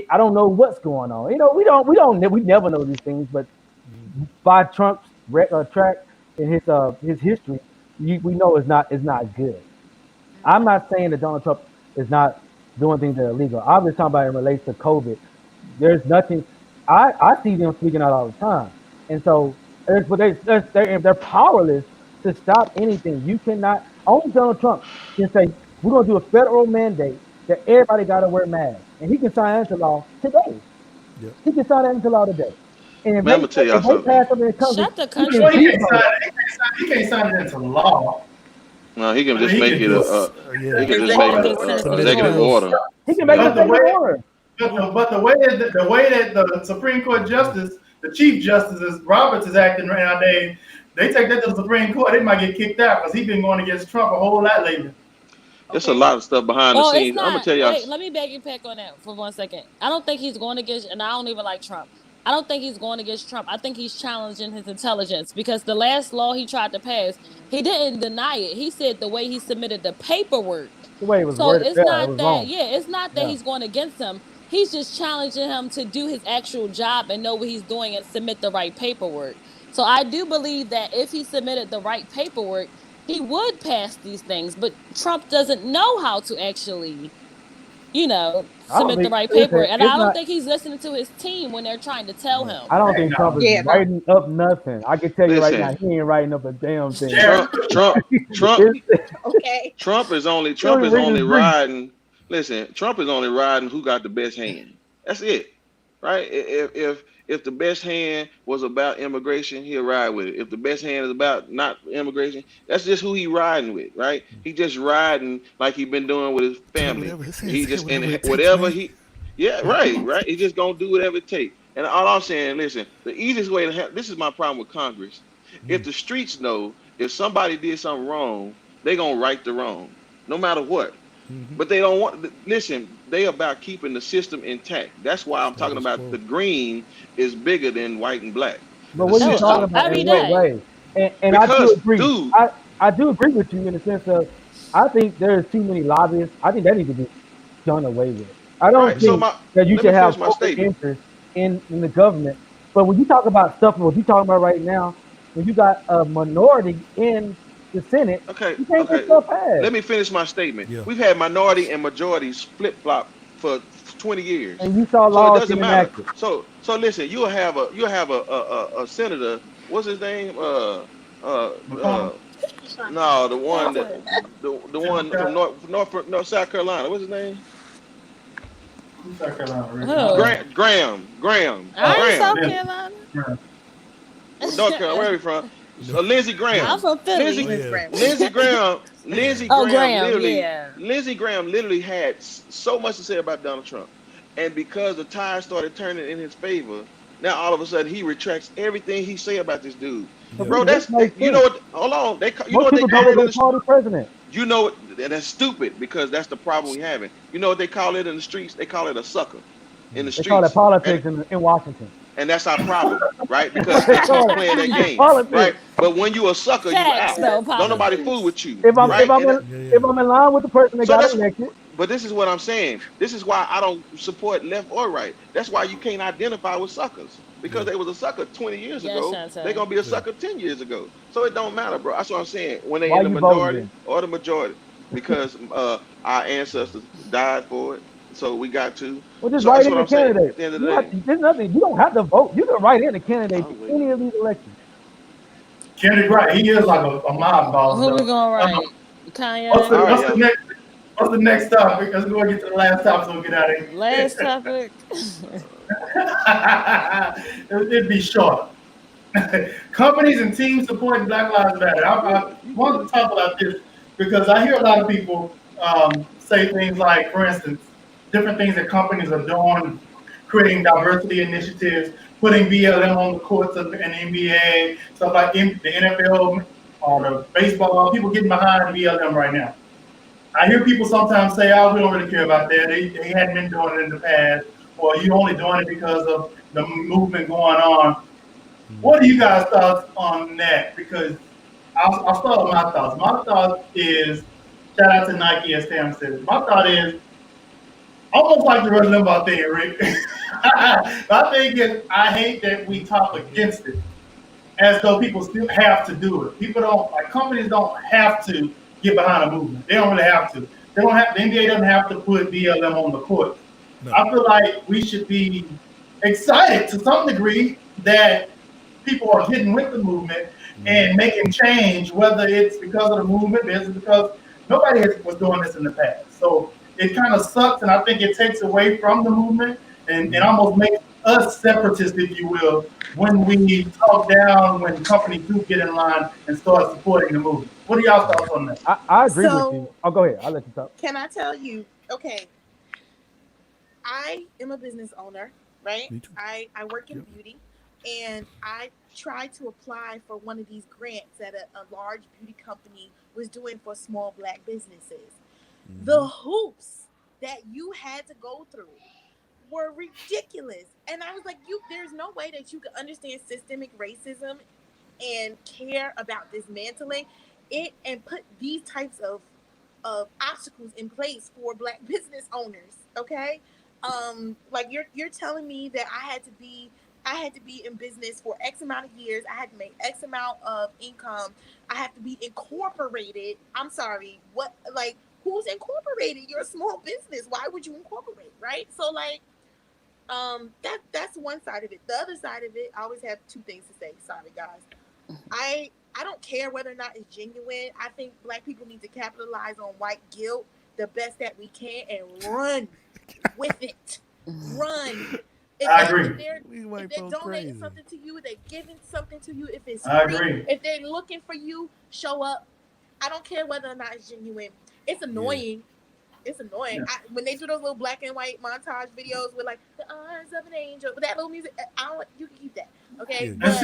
I don't know what's going on. We never know these things, but by Trump's track in his history, we know it's not good. I'm not saying that Donald Trump is not doing things that are illegal. I'm just talking about in relation to COVID. There's nothing. I see them speaking out all the time, and so but they're powerless to stop anything. You cannot. Only Donald Trump can say we're going to do a federal mandate that everybody got to wear masks, and he can sign into law today. Yep. He can sign that into law today. And if Man, I'm gonna tell y'all they something. pass something in Congress, Shut the he country can Well, he veto can't it. sign it. He can't sign it into law. No, he can I mean, just he make can it do a. it. Yeah. He can just make Executive it sentence executive choice. order. He can make But a the way executive order. but the way that the Supreme Court justice, the Chief Justice Roberts is acting right now, they take that to the Supreme Court, they might get kicked out because he's been going against Trump a whole lot lately. It's a Okay. lot of stuff behind the Oh, it's scenes. I'm gonna not. tell y'all. Wait, let me beg you back on that for 1 second. I don't think he's going against, and I don't even like Trump. I don't think he's going against Trump. I think he's challenging his intelligence because the last law he tried to pass, he didn't deny it. He said the way he submitted the paperwork. The way it was So worded, it's yeah, it not was that, wrong. yeah, it's not that Yeah. he's going against him. He's just challenging him to do his actual job and know what he's doing and submit the right paperwork. So I do believe that if he submitted the right paperwork, he would pass these things. But Trump doesn't know how to actually I don't submit the think. right Listen, paperwork. And it's I don't not. think he's listening to his team when they're trying to tell I him. don't think Trump is Yeah, no. writing up nothing. I can tell you right now, Listen, he ain't writing up a damn thing. Trump Okay. Trump is only He only reading his brief. riding. Listen, Trump is only riding who got the best hand. That's it, right? If the best hand was about immigration, he'll ride with it. If the best hand is about not immigration, that's just who he riding with, right? He just riding like he been doing with his family. Whatever it He says, just whatever and it takes, whatever man. he, yeah, right. He just gonna do whatever it takes. And all I'm saying, listen, the easiest way to have this is my problem with Congress. If the streets know if somebody did something wrong, they gonna right the wrong, no matter what. But they don't want. Listen, they about keeping the system intact. That's why I'm talking Status about quo. the green is bigger than white and black. But The what are you talking system, about? Every And wait, day. wait. And I do because agree. dude, I do agree with you in the sense of I think there's too many lobbyists. I think that needs to be done away with. I don't right? So think that you let me should have finish my open statement. interest in the government. But when you talk about stuff, what you talking about right now, when you got a minority in the Senate, Okay, you can't get okay. stuff passed. Let me finish my statement. Yeah. We've had minority and majorities flip flop for 20 years, And you saw so it laws doesn't get matter. enacted. So listen, you'll have a senator. What's his name? McConnell. No, the one that Edward. the one from North South Carolina. What's his name? Who's South Carolina, really? Who? Graham. I ain't South Yeah. Carolina. North Carolina. Where are you from? Lindsey I'm from from Philly. Oh, yeah. Oh, Graham, yeah. Lindsey Graham literally had so much to say about Donald Trump, and because the tide started turning in his favor, now all of a sudden he retracts everything he say about this dude. But Bro, this makes you sense. know what? Hold on, you know Most what they people call go it with in their party president. you know what? And that's stupid because that's the problem we having. You know what they call it in the streets? They call it a sucker in the They call it streets, politics in Washington. and that's our problem, right? Because they keep playing that game, Politics. right? But when you a sucker, you Facts, out. though, Don't nobody politics. fool with you, If I'm right? if I'm if I'm in line with the person that So got that's elected, but this is what I'm saying. This is why I don't support left or right. That's why you can't identify with suckers because they was a sucker 20 years Yeah, ago. Shantae. They're gonna be a sucker 10 years ago. So it don't matter, bro. That's what I'm saying. When they Why in the you voting minority then? or the majority, because our ancestors died for it, so we got to. well, just So write that's in what the I'm saying. candidate. At the end of You the have day, to, there's nothing. You don't have to vote. You can write in the candidate I'll to wait. any of these elections. Kennedy Wright, he is like a mob boss Who we though. gonna write? What's Kanye? the All right, what's the y'all. next what's the next topic? Let's go and get to the last topic so we get out of here. Last topic. It'd be short. Companies and teams supporting Black Lives Matter. I want to talk about this because I hear a lot of people say things like, for instance, different things that companies are doing, creating diversity initiatives, putting BLM on the courts of the NBA, stuff like the NFL or the baseball. People getting behind BLM right now. I hear people sometimes say, "Oh, we don't really care about that. They hadn't been doing it in the past, or you only doing it because of the movement going on." What are you guys' thoughts on that? Because I'll start with my thoughts. My thought is, shout out to Nike, as Sam said. My thought is almost like the Rush Limbaugh thing, Rick. My thing is, I hate that we talk against it as though people still have to do it. People don't, like companies don't have to get behind a movement. They don't really have to. They don't have, the NBA doesn't have to put BLM on the court. No. I feel like we should be excited to some degree that people are getting with the movement and making change, whether it's because of the movement, it's because nobody was doing this in the past. So it kind of sucks, and I think it takes away from the movement and almost makes us separatists, if you will, when we talk down when companies do get in line and start supporting the movement. What are y'all thoughts on that? I agree with So you. Oh, go ahead. I'll let you talk. can I tell you? Okay, I am a business owner, right? Me too. I work in Yep. beauty, and I tried to apply for one of these grants that a large beauty company was doing for small black businesses. The hoops that you had to go through were ridiculous. And I was like, there's no way that you can understand systemic racism and care about dismantling it and put these types of obstacles in place for black business owners. Okay. Like you're telling me that I had to be in business for X amount of years. I had to make X amount of income. I have to be incorporated. I'm sorry. What, like, who's incorporated? You're a small business. Why would you incorporate? Right. So like, that's one side of it. The other side of it, I always have two things to say. Sorry guys. I don't care whether or not it's genuine. I think black people need to capitalize on white guilt the best that we can and run with it. Run. I agree. If they're donating something to you, they're giving something to you. If it's I free, agree. if they're looking for you, show up. I don't care whether or not it's genuine. It's annoying. It's annoying. Yeah. When they do those little black and white montage videos with like the eyes of an angel, but that little music, you can keep that. Okay. Yeah. But,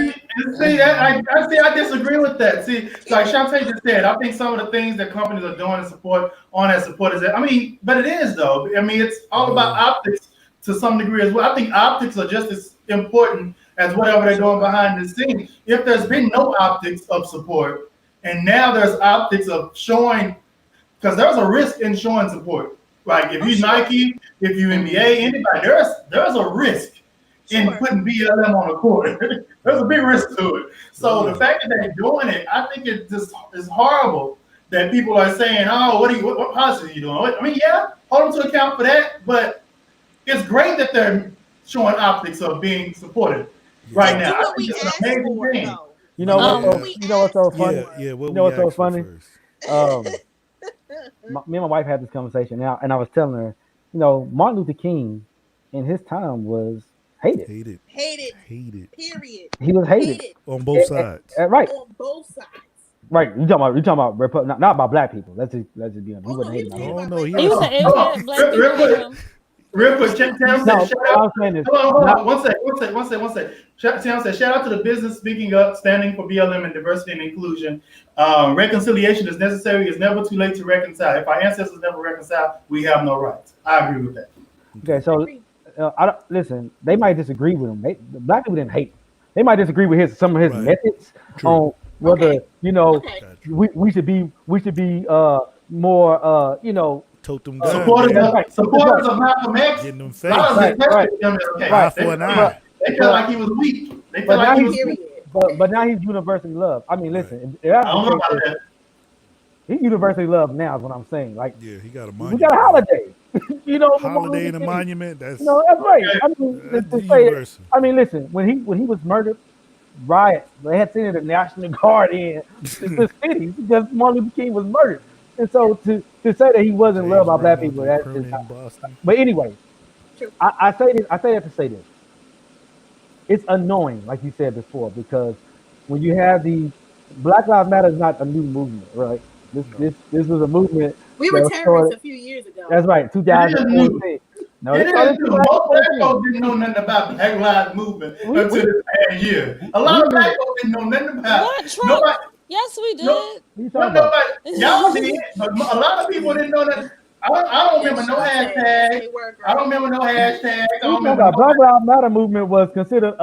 See, I disagree with that. See, like Shantae just said, I think some of the things that companies are doing to support is that. I mean, but it is though. I mean, it's all about optics to some degree as well. I think optics are just as important as whatever they're doing behind the scenes. If there's been no optics of support, and now there's optics of showing, because there's a risk in showing support. Like if you Nike, if you NBA, anybody, there's a risk in putting BLM on the court. There's a big risk to it. So the fact that they're doing it, I think it just is horrible that people are saying, "Oh, what policy are you doing?" I mean, yeah, hold them to account for that, but it's great that they're showing optics of being supported right now. I think it's an amazing thing. You know what's so funny? Yeah, what you know what's so funny? First. Me and my wife had this conversation now, and I was telling her, you know, Martin Luther King in his time was hated. Hated. Period. He was hated on both sides. Right. On both sides. Right. You talking about not about black people. Let's just be honest. He wasn't hating on Oh black no, he was black people. Real quick, Tim said, shout out. Hold on. One second. Tim said, shout out to the business speaking up, standing for BLM and diversity and inclusion. Reconciliation is necessary. It's never too late to reconcile. If our ancestors never reconciled, we have no rights. I agree with that. Okay, so listen. They might disagree with him. The black people didn't hate him. They might disagree with some of his methods on whether we should be more totem supporters of Malcolm X. Getting them faced. They felt like he was weak. They felt like he was weak. But now he's universally loved. I mean, listen, I don't know about that. He's universally loved now is what I'm saying. Like, yeah, he got a monument. We got a holiday. Holiday and a monument. That's that's right. I mean, listen, when he was murdered, riots. They had sent the National Guard in the city because Martin Luther King was murdered. And so to say that he wasn't loved by black people, that's just not. But anyway, I say that to say this. It's annoying, like you said before, because when you have the Black Lives Matter is not a new movement, right? This was a movement. We were terrorists a few years ago. That's right, 2014. No, most black folks didn't know nothing about Black Lives Movement until this past year. A lot of black folks didn't know nothing about it. Nobody, yes, we did. Y'all did, but a lot of people didn't know that. I don't remember no hashtag. I don't remember no hashtag. Black Lives Matter movement was considered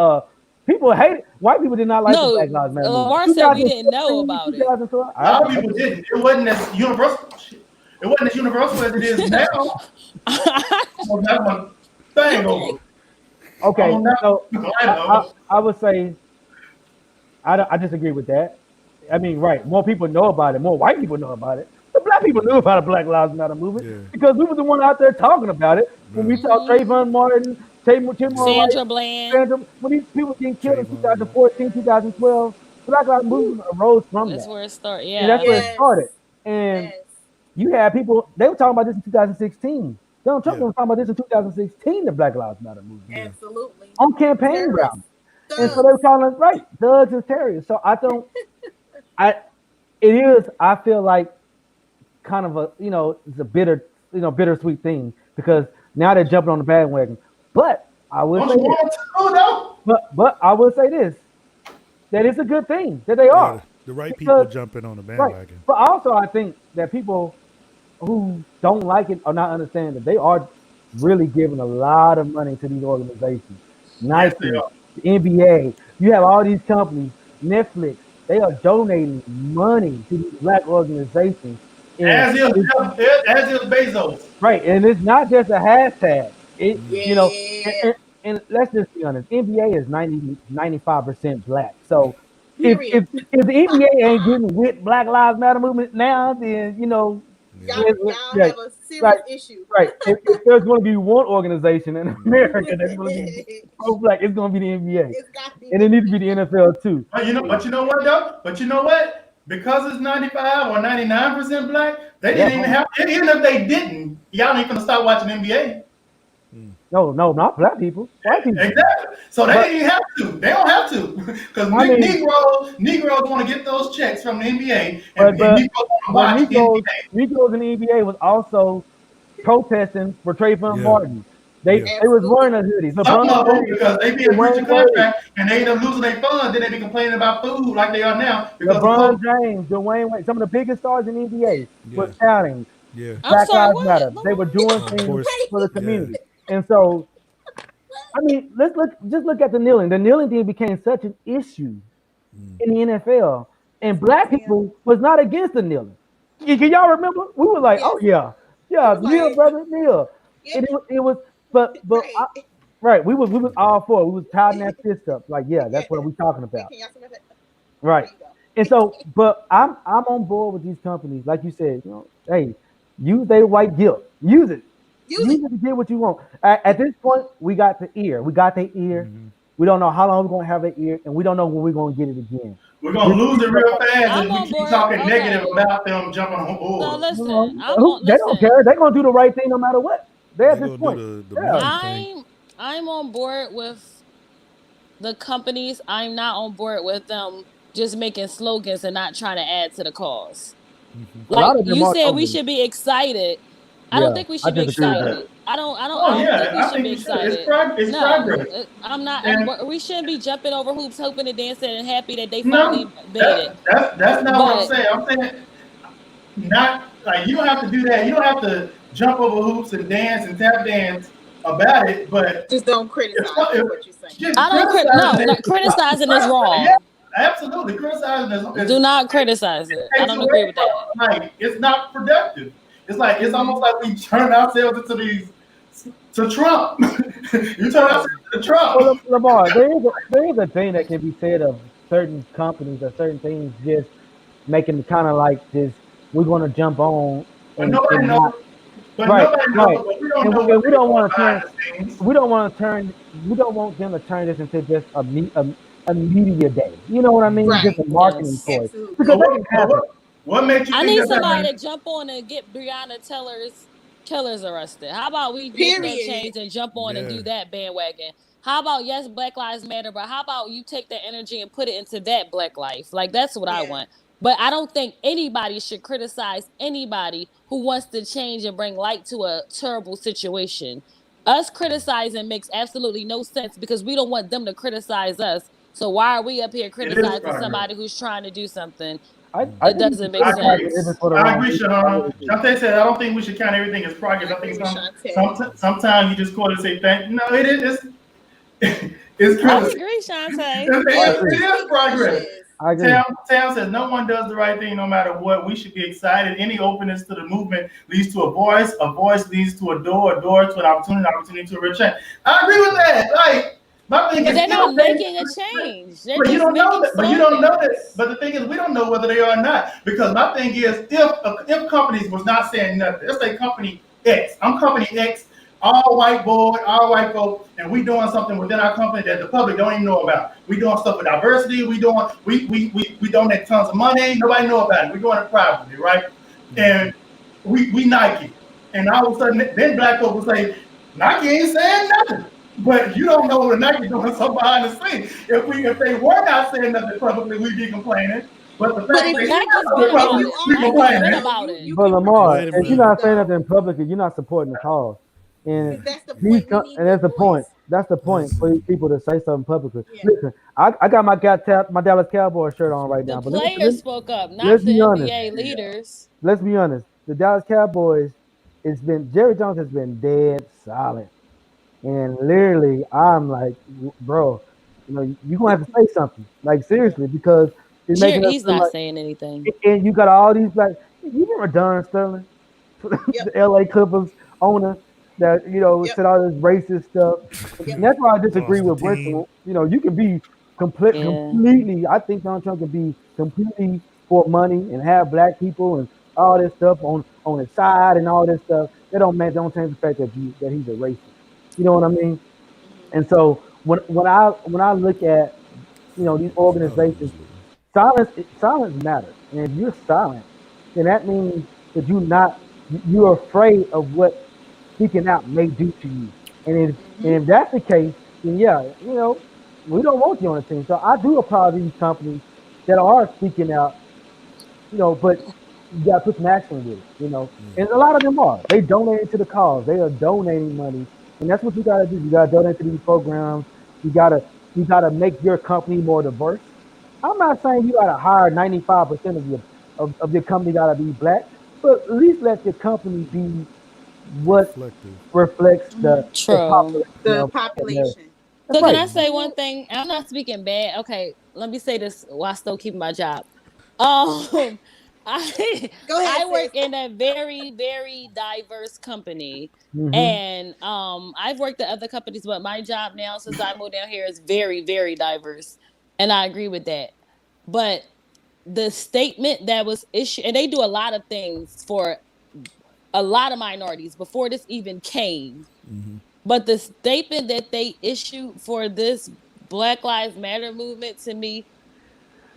people hated. White people did not like the Black Lives Matter movement. Lamar said we didn't know about it. A lot of people didn't. It wasn't as universal. It wasn't as universal as it is now. That's one thing over. Okay, so I would say I disagree with that. I mean, right? More people know about it. More white people know about it. The black people knew about the Black Lives Matter movement because we were the one out there talking about it when we saw Trayvon Martin, Sandra Bland. When these people getting killed in 2014, 2012, the Black Lives movement arose from that. That's where it started. Yeah, and that's where it started. And you had people, they were talking about this in 2016. Donald Trump was talking about this in 2016, the Black Lives Matter movement. Absolutely. On campaign grounds. And so they were calling us, thugs and terrorists. So I don't, it is. I feel like kind of a it's a bittersweet thing because now they're jumping on the bandwagon. But I will Don't say you this. want to though? But I will say this. That it's a good thing that they Yeah, are the right people because jumping on the right. bandwagon. But also I think that people who don't like it or not understand that they are really giving a lot of money to these organizations. Yes, they Nike, are. the NBA, you have all these companies, Netflix, they are donating money to these black organizations. And As is it's, as is Bezos. right, and it's not just a hashtag. It you know, and, Yeah. and, and let's just be honest, NBA is 95% black. So if Period. if the NBA ain't getting with Black Lives Matter movement now, then Yeah. Y'all yeah, have a right, serious issue. right. If there's going to be one organization in America that's going to be It's pro-black, it's going to be the NBA, got to be and it the needs to be the NFL too. But you know what though? But you know what? Because it's 95 or 99% black, they Yeah, didn't even have. Even if they didn't, y'all ain't gonna start watching NBA. no, not black people, white people. Exactly. So they But didn't even have to. They don't have to because I mean, Negroes want to get those checks from the NBA, but and but Negroes want to but watch Negroes in the NBA was also protesting for Trayvon Yeah. Martin. Yeah. They was absolutely. wearing the hoodies. Some LeBron of them James, because they be in breach Dwayne of Wade, contract and they end up losing their funds. Then they be complaining about food like they are now because of LeBron COVID. James, Dwayne Wade, some of the biggest stars in the NBA was Yeah. shouting Yeah. I'm Black sorry, Lives what? Matter. They LeBron were doing Of James? things course. for the Yeah. community. And so, I mean, just look at the kneeling. The kneeling thing became such an issue in the NFL, and black Sam. people was not against the kneeling. Can y'all remember? We were like, Yes. oh yeah, It yeah, was kneel, like, brother, kneel. yeah, It was, but right. right, we was all for it. We was tied that fist up, like, yeah, that's what we talking Wait, about. can y'all see my face? Right. There you go. And so, but I'm on board with these companies, like you said. Hey, use their white guilt. Use it. Use Use it. it to get what you want. At this point, we got the ear. We got the ear. Hmm. We don't know how long we're gonna have the ear, and we don't know when we're gonna get it again. We're gonna lose it real fast I'm if we on keep board. talking negative Okay. about them jumping on So board. listen, They don't care. They're gonna do the right thing no matter what. They're at They this gonna do point. the Yeah. money thing. I'm on board with the companies. I'm not on board with them just making slogans and not trying to add to the cause. A Like lot of them you are said, we totally. should be excited. I don't Yeah, think we I should be disagree with that. excited. I Oh don't think yeah, we I should think be we should. It's excited. it's No, progress. I'm not. And We shouldn't be jumping over hoops, hoping and dancing and happy that they no, finally made it. that's not what I'm But saying. I'm saying not like you don't have to do that. You don't have to jump over hoops and dance and tap dance about it. But Just don't if, criticize, is if what you're saying. just I don't no, criticizing not it, criticizing is yeah, wrong. absolutely criticizing Do is not criticize it. I takes don't away agree with that. from like it's not productive. It's like it's Hmm. almost like we turn ourselves into these to Trump. You turn ourselves to Well, Trump. Lamar, there is a thing that can be said of certain companies or certain things just making it kind of like this. We're gonna jump on But and nobody knows. not But right, nobody knows. right, But we don't and know we, what and we they're don't doing want to behind turn. the scenes. We don't want them to turn this into just a media day. You know what I mean? Just Right. a marketing Yes. ploy Absolutely. because But that what? can But happen. what makes you I think need that's somebody happening? to jump on and get Breonna Taylor's killers arrested. How about we make that Period. change and jump on and Yeah. do that bandwagon? How about yes, Black Lives Matter, but how about you take that energy and put it into that Black life? Like that's what I Yeah. want. But I don't think anybody should criticize anybody who wants to change and bring light to a terrible situation. Us criticizing makes absolutely no sense because we don't want them to criticize us. So why are we up here It is criticizing progress. somebody who's trying to do something? I It think you doesn't should make I criticize agree. it if it's sense. for the I wrong agree, reason. I really Sean. do. Shante said, I don't think we should count everything as progress. I I think agree with Shantae. sometimes you just call it and say thank you. No, it is. It's I criticism. agree, Shantae. I It agree. is progress. Yes. I agree. Tam says no one does the right thing no matter what. We should be excited. Any openness to the movement leads to a voice leads to a door to an opportunity to a real change. I agree with that. Like my thing But is they're if not they making a change. They're but you just don't know making that. But you don't know that. slogans. But the thing is, we don't know whether they are or not. Because my thing is, if companies was not saying nothing, let's say company X, I'm company X, all white board, all white folk, and we doing something within our company that the public don't even know about. We doing stuff with diversity. We donate tons of money. Nobody know about it. We doing it privately, right? And we Nike, and all of a sudden, then black folk will say, Nike ain't saying nothing. But you don't know what Nike doing something behind the scenes. If they were not saying nothing publicly, we'd be complaining. But the But fact if that you Mike has but been if about you it. are Mike in has been control, about it. you But can Lamar, Wait a if you're minute. not saying nothing publicly, you're not supporting the cause. And because that's the point. We need and their that's the point. voice. That's the point for Listen. these people to say something publicly. Yeah. Listen, I got my Dallas Cowboys shirt on right The now, but players spoke up, let's not the be honest. NBA leaders. Let's be honest. The Dallas Cowboys, it's been Jerry Jones has been dead silent. And literally, I'm like, bro, you're gonna have to say something. Like Yeah. seriously, because it's Jerry, making us he's feel not like saying anything. and you got all these black you remember Don Sterling, Yep. the LA Clippers owner that Yep. said all this racist stuff. Yep. And that's why I disagree Lost the with Brinson. team. You can be Yeah. completely. I think Donald Trump can be completely for money and have black people and all this stuff on his side and all this stuff. That don't change the fact that he's a racist. You know what I mean? And so when I look at these Oh, organizations, jeez, Louis. silence matters. And if you're silent, then that means that you're afraid of what speaking out may do to you. And if that's the case, then yeah, we don't want you on the team. So I do applaud these companies that are speaking out, but you gotta put some action with it. And a lot of them are. They donating to the cause. They are donating money. And that's what you gotta do. You gotta donate to these programs. You gotta make your company more diverse. I'm not saying you gotta hire 95% of your company gotta be black, but at least let your company be what Reflective. reflects the True. population The of America. population. That's So can right. I say one thing? I'm not speaking bad. Okay, let me say this while still keeping my job. Um, I Go ahead, I work sis. in a very very diverse company, Mm-hmm. and I've worked at other companies, but my job now since I moved down here is very very diverse, and I agree with that. But the statement that was issued, and they do a lot of things for a lot of minorities before this even came. Mm-hmm. But the statement that they issued for this Black Lives Matter movement to me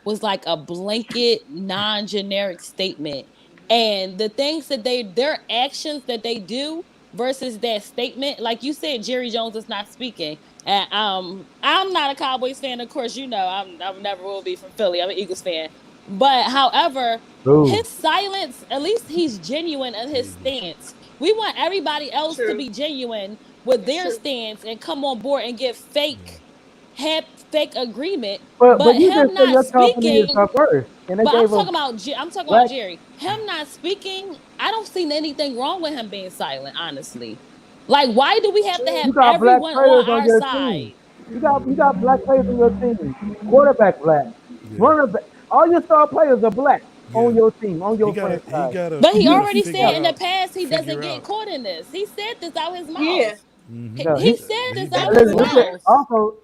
was like a blanket, non-generic statement. And the things that their actions that they do versus that statement, like you said, Jerry Jones is not speaking. And I'm not a Cowboys fan, of course. I never will be from Philly. I'm an Eagles fan. But however, Ooh. his silence, at least he's genuine in his Eagles. stance. We want everybody else to True. be genuine with It's their true. stance and come on board and get Yeah. have fake agreement. But But you him just said not your company is speaking, diverse, and they but gave them I'm talking about black. Jerry. Him not speaking, I don't see anything wrong with him being silent, honestly. Like, why do we have to True. have You got black everyone on players on our your team. side? You got black players on your team. Quarterback black. Yeah. Running back. All your star players are black on Yeah. your team, on He your gotta. He franchise. gotta. But So he He gotta already figure said in the out. past he doesn't Figure get out. caught in this. He said this out his Yeah. mouth. He, no, he said He this That out did. his doesn't he said, matter. mouth.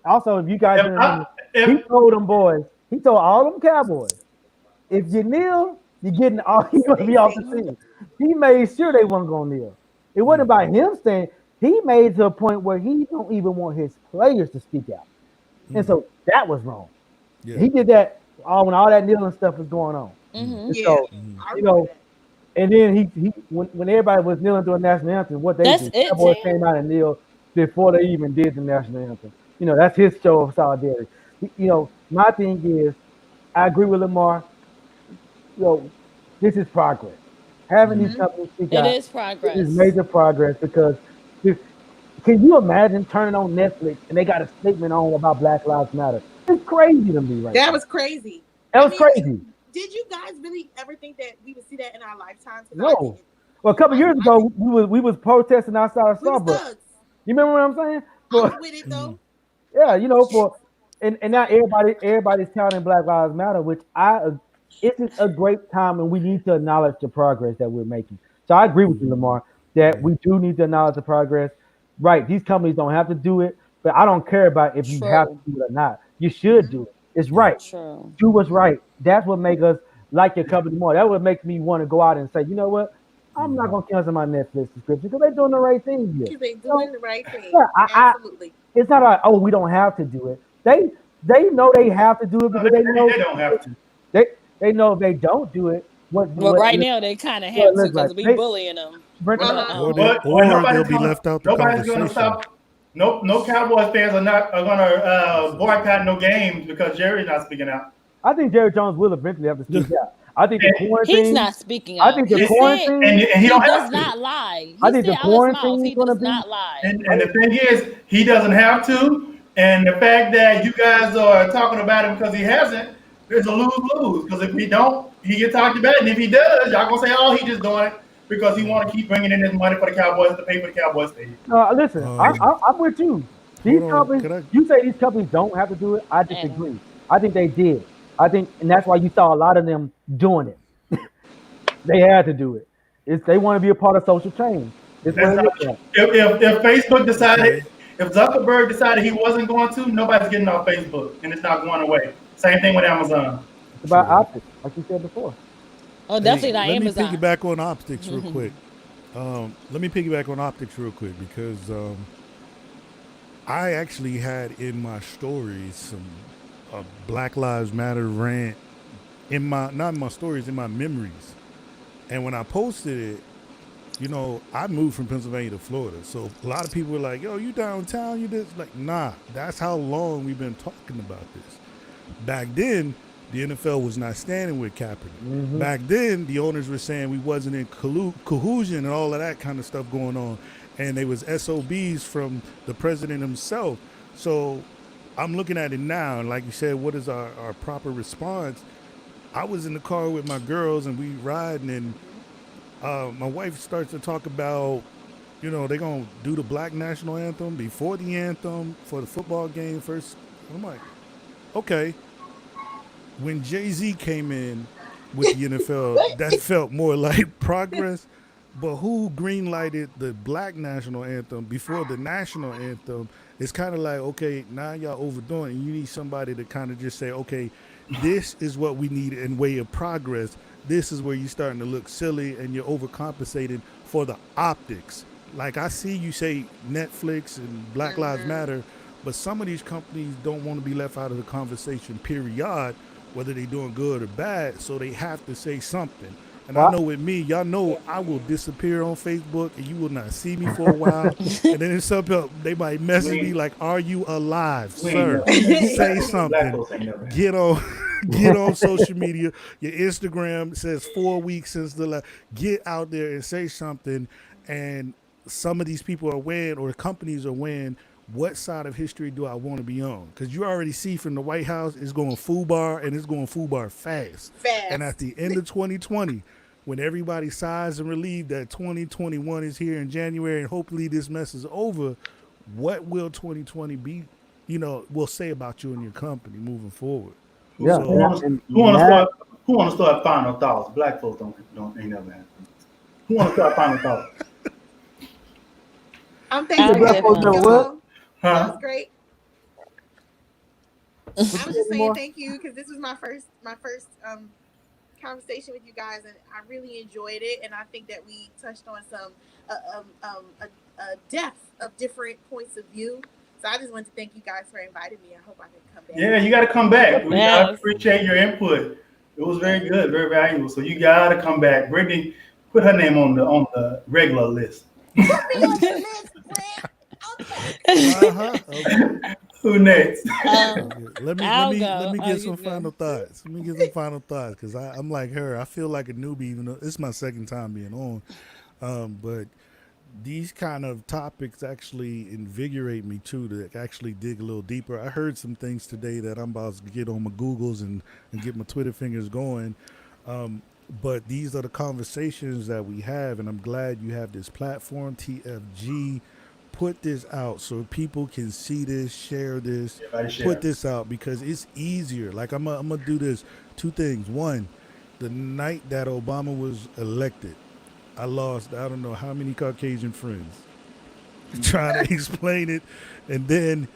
also, if you guys If didn't I, remember, he if told them boys, he told all them Cowboys, if you kneel, you're getting all you're gonna be off the team. He made sure they weren't gonna kneel. It wasn't about him saying he made to a point where he don't even want his players to speak out. And so that was wrong. Yeah. He did that all when all that kneeling stuff was going on. Hmm. And Yeah. so, I you remember know, that. and then he when everybody was kneeling to a national anthem, what they That's do, it, Cowboys Tam. came out and kneeled before they even did the national anthem. That's his show of solidarity. My thing is, I agree with Lamar. You know, this is progress. Having these companies speak It out, is this is progress. major progress because if, can you imagine turning on Netflix and they got a statement on about Black Lives Matter? It's crazy to me right That now. was crazy. That I was mean, crazy. did you guys really ever think that we would see that in our lifetimes? Because I No. didn't. Well, a couple years I ago, didn't. we was protesting outside of We was Starbucks. thugs. You remember what I'm saying? I For was with it though. yeah, and now everybody's counting Black Lives Matter, which it's a great time, and we need to acknowledge the progress that we're making. So I agree with you, Lamar, that Yeah. we do need to acknowledge the progress. Right, these companies don't have to do it, but I don't care about if you have to True. do it or not. You should do it. It's Yeah. right. True. Do what's right. That's what makes us like your company more. That would make me want to go out and say, you know what? I'm not gonna cancel my Netflix subscription because they're doing the right thing here. Because they So, doing the right thing. yeah, Absolutely. it's not like, oh, we don't have to do it. They know they have to do it because they don't have to. they they know if they don't do it, what Well, what right now they kind of what have it to looks like. because we bullying them. Brent, But Uh-huh. But They'll nobody's be gonna left out the nobody's gonna conversation. stop. No Cowboys fans are gonna boycott no games because Jerry's not speaking out. I think Jerry Jones will eventually have to speak out. I think the And, He's quarantine. not speaking I out. think the He said quarantine. and he he don't does have to. not lie. I He think the said out his mouth quarantine is he going to does be. not lie. And the thing is, he doesn't have to. And the fact that you guys are talking about him because he hasn't, there's a lose-lose. Because if he don't, he get talked about. And if he does, y'all gonna say, oh, he just doing it because he want to keep bringing in his money for the Cowboys to pay for the Cowboys stage. Listen, I'm with you. These Hold on. companies, Can I? you say these companies don't have to do it. I And disagree. I think they did. I think, and that's why you saw a lot of them doing it. They had to do it. It's they want to be a part of social change. It's what That's it not, looks like. if Facebook decided, Okay. if Zuckerberg decided he wasn't going to, nobody's getting off Facebook, and it's not going away. Same thing with Amazon. It's about True. optics, like you said before. oh, Hey, definitely not let me Amazon. piggyback on optics real quick. Because I actually had in my stories some Black Lives Matter rant in my not in my stories, in my memories. And when I posted it, you know, I moved from Pennsylvania to Florida. So a lot of people were like, yo, you downtown, you this? Like, nah, that's how long we've been talking about this. Back then, the NFL was not standing with Kaepernick. Back then, the owners were saying we wasn't in collusion and all of that kind of stuff going on. And they was SOBs from the president himself. So I'm looking at it now, and like you said, what is our proper response? I was in the car with my girls, and we riding, and my wife starts to talk about, you know, they're going to do the Black National Anthem before the anthem for the football game first. I'm like, okay. When Jay-Z came in with the NFL, that felt more like progress. But who green-lighted the Black National Anthem before the National Anthem? It's kind of like, okay, now y'all overdoing it. You need somebody to kind of just say, okay, this is what we need in way of progress. This is where you're starting to look silly and you're overcompensating for the optics. Like I see you say Netflix and Black Lives Matter, but some of these companies don't want to be left out of the conversation, period, whether they're doing good or bad, so they have to say something. And I know with me, y'all know I will disappear on Facebook and you will not see me for a while. And then it's something they might message me like, "Are you alive, sir? Say something. Get on social media. Your Instagram says 4 weeks since the last. Get out there and say something." And some of these people are weighing, or companies are weighing, what side of history do I want to be on? Because you already see from the White House, it's going FUBAR, and it's going FUBAR fast. And at the end of 2020, when everybody sighs and relieved that 2021 is here in January and hopefully this mess is over, what will 2020 be, you know, will say about you and your company moving forward? Yeah. Who want to start final thoughts? Black folks ain't never had. Who want to start final thoughts? Thanks for having me, y'all. That Huh? was great. I was just saying thank you because this was my first conversation with you guys, and I really enjoyed it. And I think that we touched on some a depth of different points of view. So I just want to thank you guys for inviting me. I hope I can come back. Yeah, you got to come back. I appreciate your input. It was very good, very valuable. So you got to come back. Brittany, put her name on the regular list. Put me on the list, Brett. Okay. Who next? Let me get some final thoughts. Let me get some final thoughts because I'm like her. I feel like a newbie, even though it's my second time being on. But these kind of topics actually invigorate me too, to actually dig a little deeper. I heard some things today that I'm about to get on my Googles and get my Twitter fingers going. But these are the conversations that we have, and I'm glad you have this platform, TFG. Put this out so people can see this, share this, put this out because it's easier. Like I'm gonna do this. Two things. One, the night that Obama was elected, I lost I don't know how many Caucasian friends trying to explain it, and then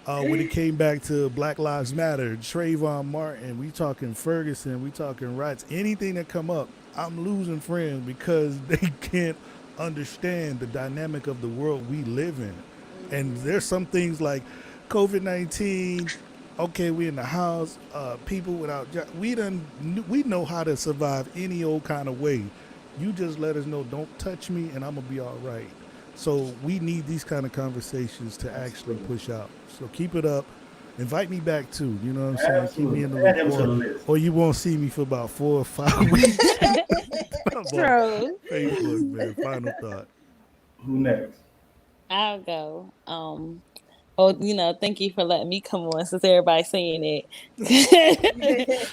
when it came back to Black Lives Matter, Trayvon Martin, we talking Ferguson, we talking rights, anything that come up, I'm losing friends because they can't understand the dynamic of the world we live in. And there's some things like COVID-19, okay, we in the house, people without jobs, we know how to survive any old kind of way. You just let us know, don't touch me and I'm gonna be all right. So we need these kind of conversations to actually push out. So keep it up. Invite me back too. You know what I'm saying? Absolutely. Keep me in the Add him to the loop, list. or you won't see me for about 4 or 5 weeks. True. Facebook, man. Final thought. Who next? I'll go. Thank you for letting me come on since everybody's saying it.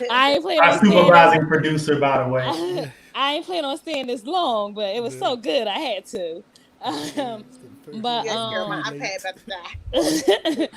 I ain't planning Our on staying this. supervising producer, by the way. I ain't planning on staying this long, but it was so good I had to. But Yes, girl, my iPad about to die.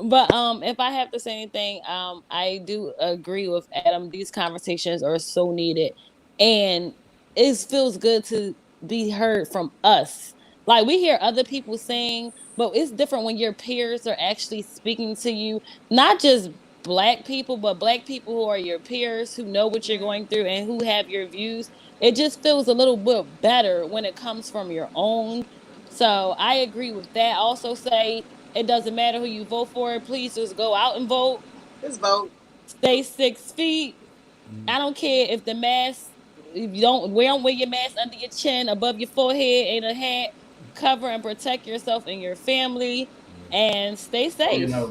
but if I have to say anything, I do agree with Adam. These conversations are so needed, and it feels good to be heard from us. Like we hear other people saying, but it's different when your peers are actually speaking to you, not just black people, but black people who are your peers, who know what you're going through and who have your views. It just feels a little bit better when it comes from your own. So I agree with that. Also say it doesn't matter who you vote for. Please just go out and vote. Just vote. Stay 6 feet. I don't care if the mask, if you don't wear your mask under your chin, above your forehead, in a hat. Cover and protect yourself and your family, and stay safe. Yeah,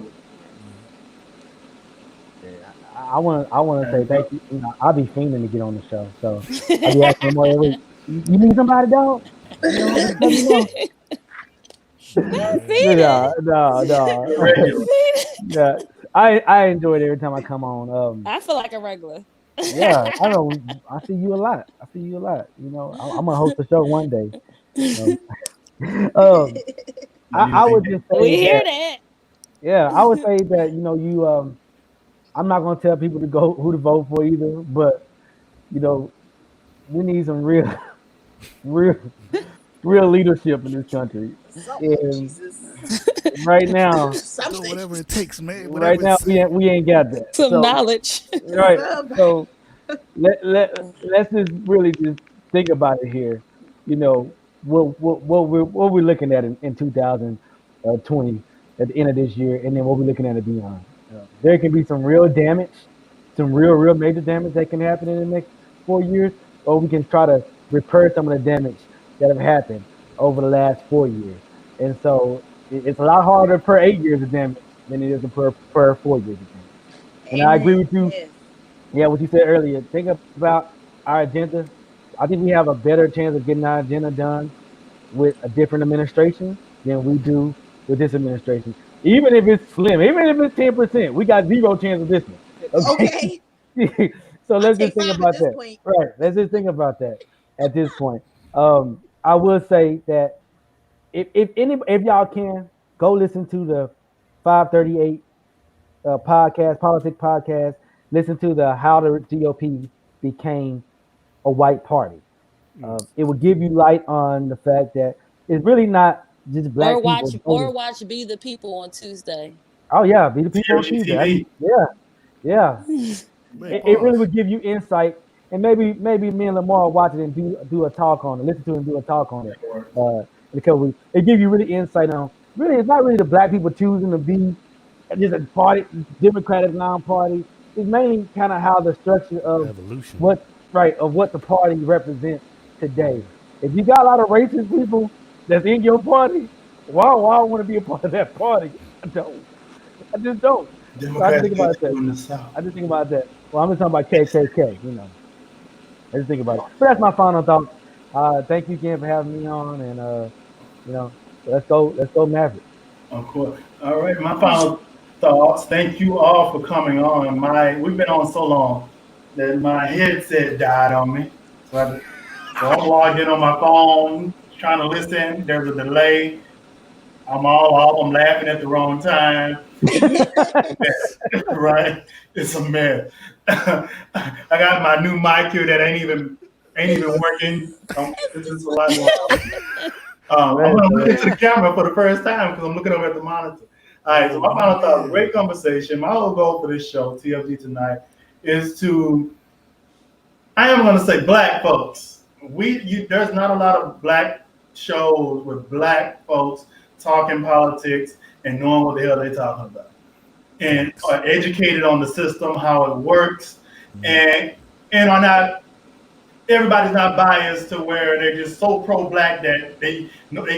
I want to say thank you. You know, I'll be fiending to get on the show, so I'll be asking more every week. You need somebody, dog? You know, just let me know. No. Yeah, I enjoy it every time I come on. I feel like a regular. Yeah, I know. I see you a lot. You know, I'm gonna host a show one day. I would just say we hear that. Yeah, I would say that you I'm not gonna tell people to go who to vote for either, but we need some real leadership in this country. And right now, whatever it takes, man. Right now we ain't got that. Some knowledge. Right. So let's just really just think about it here. You know what we're looking at in 2020 at the end of this year, and then what we're looking at it beyond. There can be some real damage, some real major damage that can happen in the next 4 years, or we can try to repair some of the damage that have happened over the last 4 years. And so it's a lot harder per 8 years of damage than it is per 4 years of damage. And I agree with you. Yeah, what you said earlier. Think about our agenda. I think we have a better chance of getting our agenda done with a different administration than we do with this administration. Even if it's slim, even if it's 10%, we got zero chance of this one. Okay. So let's just think about that. Right. Let's just think about that at this point. I will say that if y'all can go listen to the 538 politics podcast, listen to the how the GOP became a white party. It will give you light on the fact that it's really not just black people. Or watch Be the People on Tuesday. Oh yeah, Be the People on Tuesday. Yeah. It really would give you insight, and maybe me and Lamar will watch it and do a talk on it, listen to it and do a talk on it. Because it gives you really insight on really it's not really the black people choosing to be just a party, Democratic non-party. It's mainly kind of how the structure of evolution, what the party represents today. If you got a lot of racist people that's in your party, why I want to be a part of that party? I just don't. So I just think about that. Well, I'm just talking about KKK. I just think about it. But that's my final thought. Thank you again for having me on, and let's go Mavericks. Of course. All right, my final thoughts. Thank you all for coming on. We've been on so long that my headset died on me. So I'm logged in on my phone, trying to listen. There's a delay. I'm laughing at the wrong time. Right? It's a mess. I got my new mic here that ain't even working. This is a lot more. I'm going to look into the camera for the first time because I'm looking over at the monitor. All right, so my final thought, great conversation. My whole goal for this show, TFG Tonight, is I am going to say black folks. There's not a lot of black shows with black folks talking politics and knowing what the hell they're talking about. And are educated on the system, how it works, and are not, everybody's not biased to where they're just so pro-black that they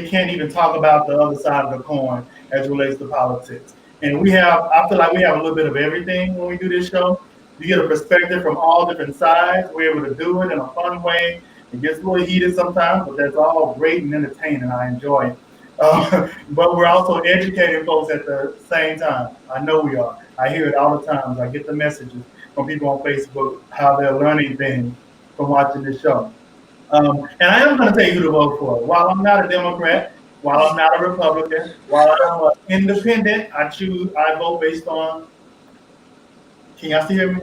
can't even talk about the other side of the coin as it relates to politics. And I feel like we have a little bit of everything when we do this show. You get a perspective from all different sides. We're able to do it in a fun way. It gets a little heated sometimes, but that's all great and entertaining. I enjoy it. But we're also educating folks at the same time. I know we are. I hear it all the time. I get the messages from people on Facebook how they're learning things from watching this show. And I am going to tell you who to vote for. While I'm not a Democrat, while I'm not a Republican, while I'm an independent, I vote based on. Can y'all still hear me?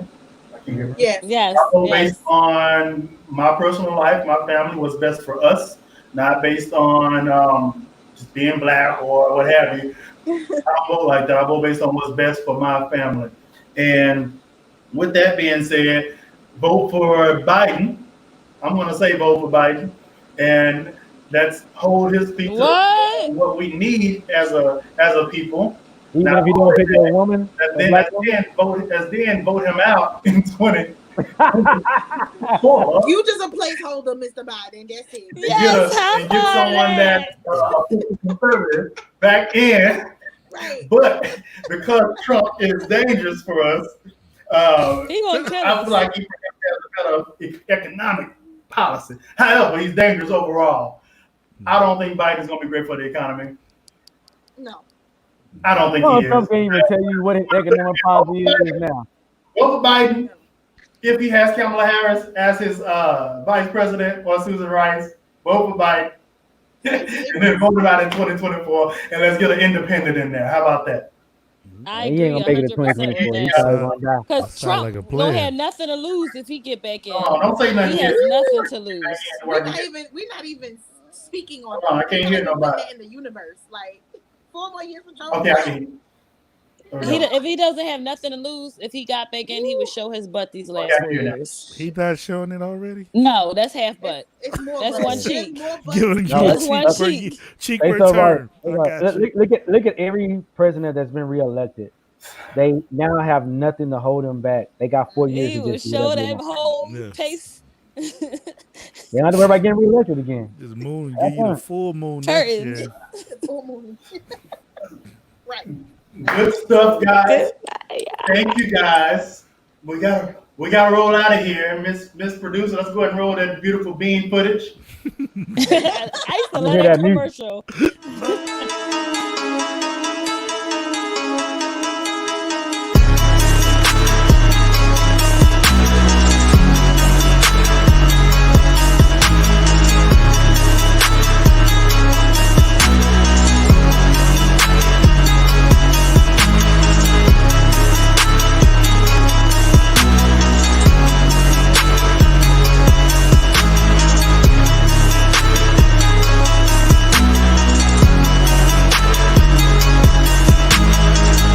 I can hear me. Yes. I vote based on my personal life, my family, what's best for us, not based on just being black or what have you. I don't vote like that. I vote based on what's best for my family. And with that being said, vote for Biden. I'm going to say vote for Biden, and let's hold his feet to what we need as a people. Even Not if you don't pick a woman, then vote him out in 2024. You just a placeholder, Mr. Biden. That's it. And get someone that's conservative back in. Right. But because Trump is dangerous for us, I feel like he has a better economic policy. However, he's dangerous overall. I don't think Biden's going to be great for the economy. No. I don't think he Trump is. can't even tell you what his economic policy is now. Vote for Biden. If he has Kamala Harris as his vice president or Susan Rice, vote for Biden. And then vote him out in 2024, and let's get an independent in there. How about that? I agree. He ain't gonna make it in 2024. Because Trump don't have nothing to lose if he get back in. Don't say nothing. He has nothing to lose. We're not even speaking on. I can't hear nobody in the universe. Like 4 more years for Joe. Okay, I can. If he doesn't have nothing to lose, if he got back in, he would show his butt these last 4 years. He not showing it already? No, that's half butt. It's more that's butt. one cheek. That's one cheek. Cheek return. Look at every president that's been reelected. They now have nothing to hold them back. They got 4 years. He would show that whole pace. They don't have to worry about getting reelected again. Just moon, give you the full moon next year. Full moon. Right. Good stuff, guys. Thank you, guys. We gotta roll out of here, Miss Producer. Let's go ahead and roll that beautiful bean footage. I used to love that commercial.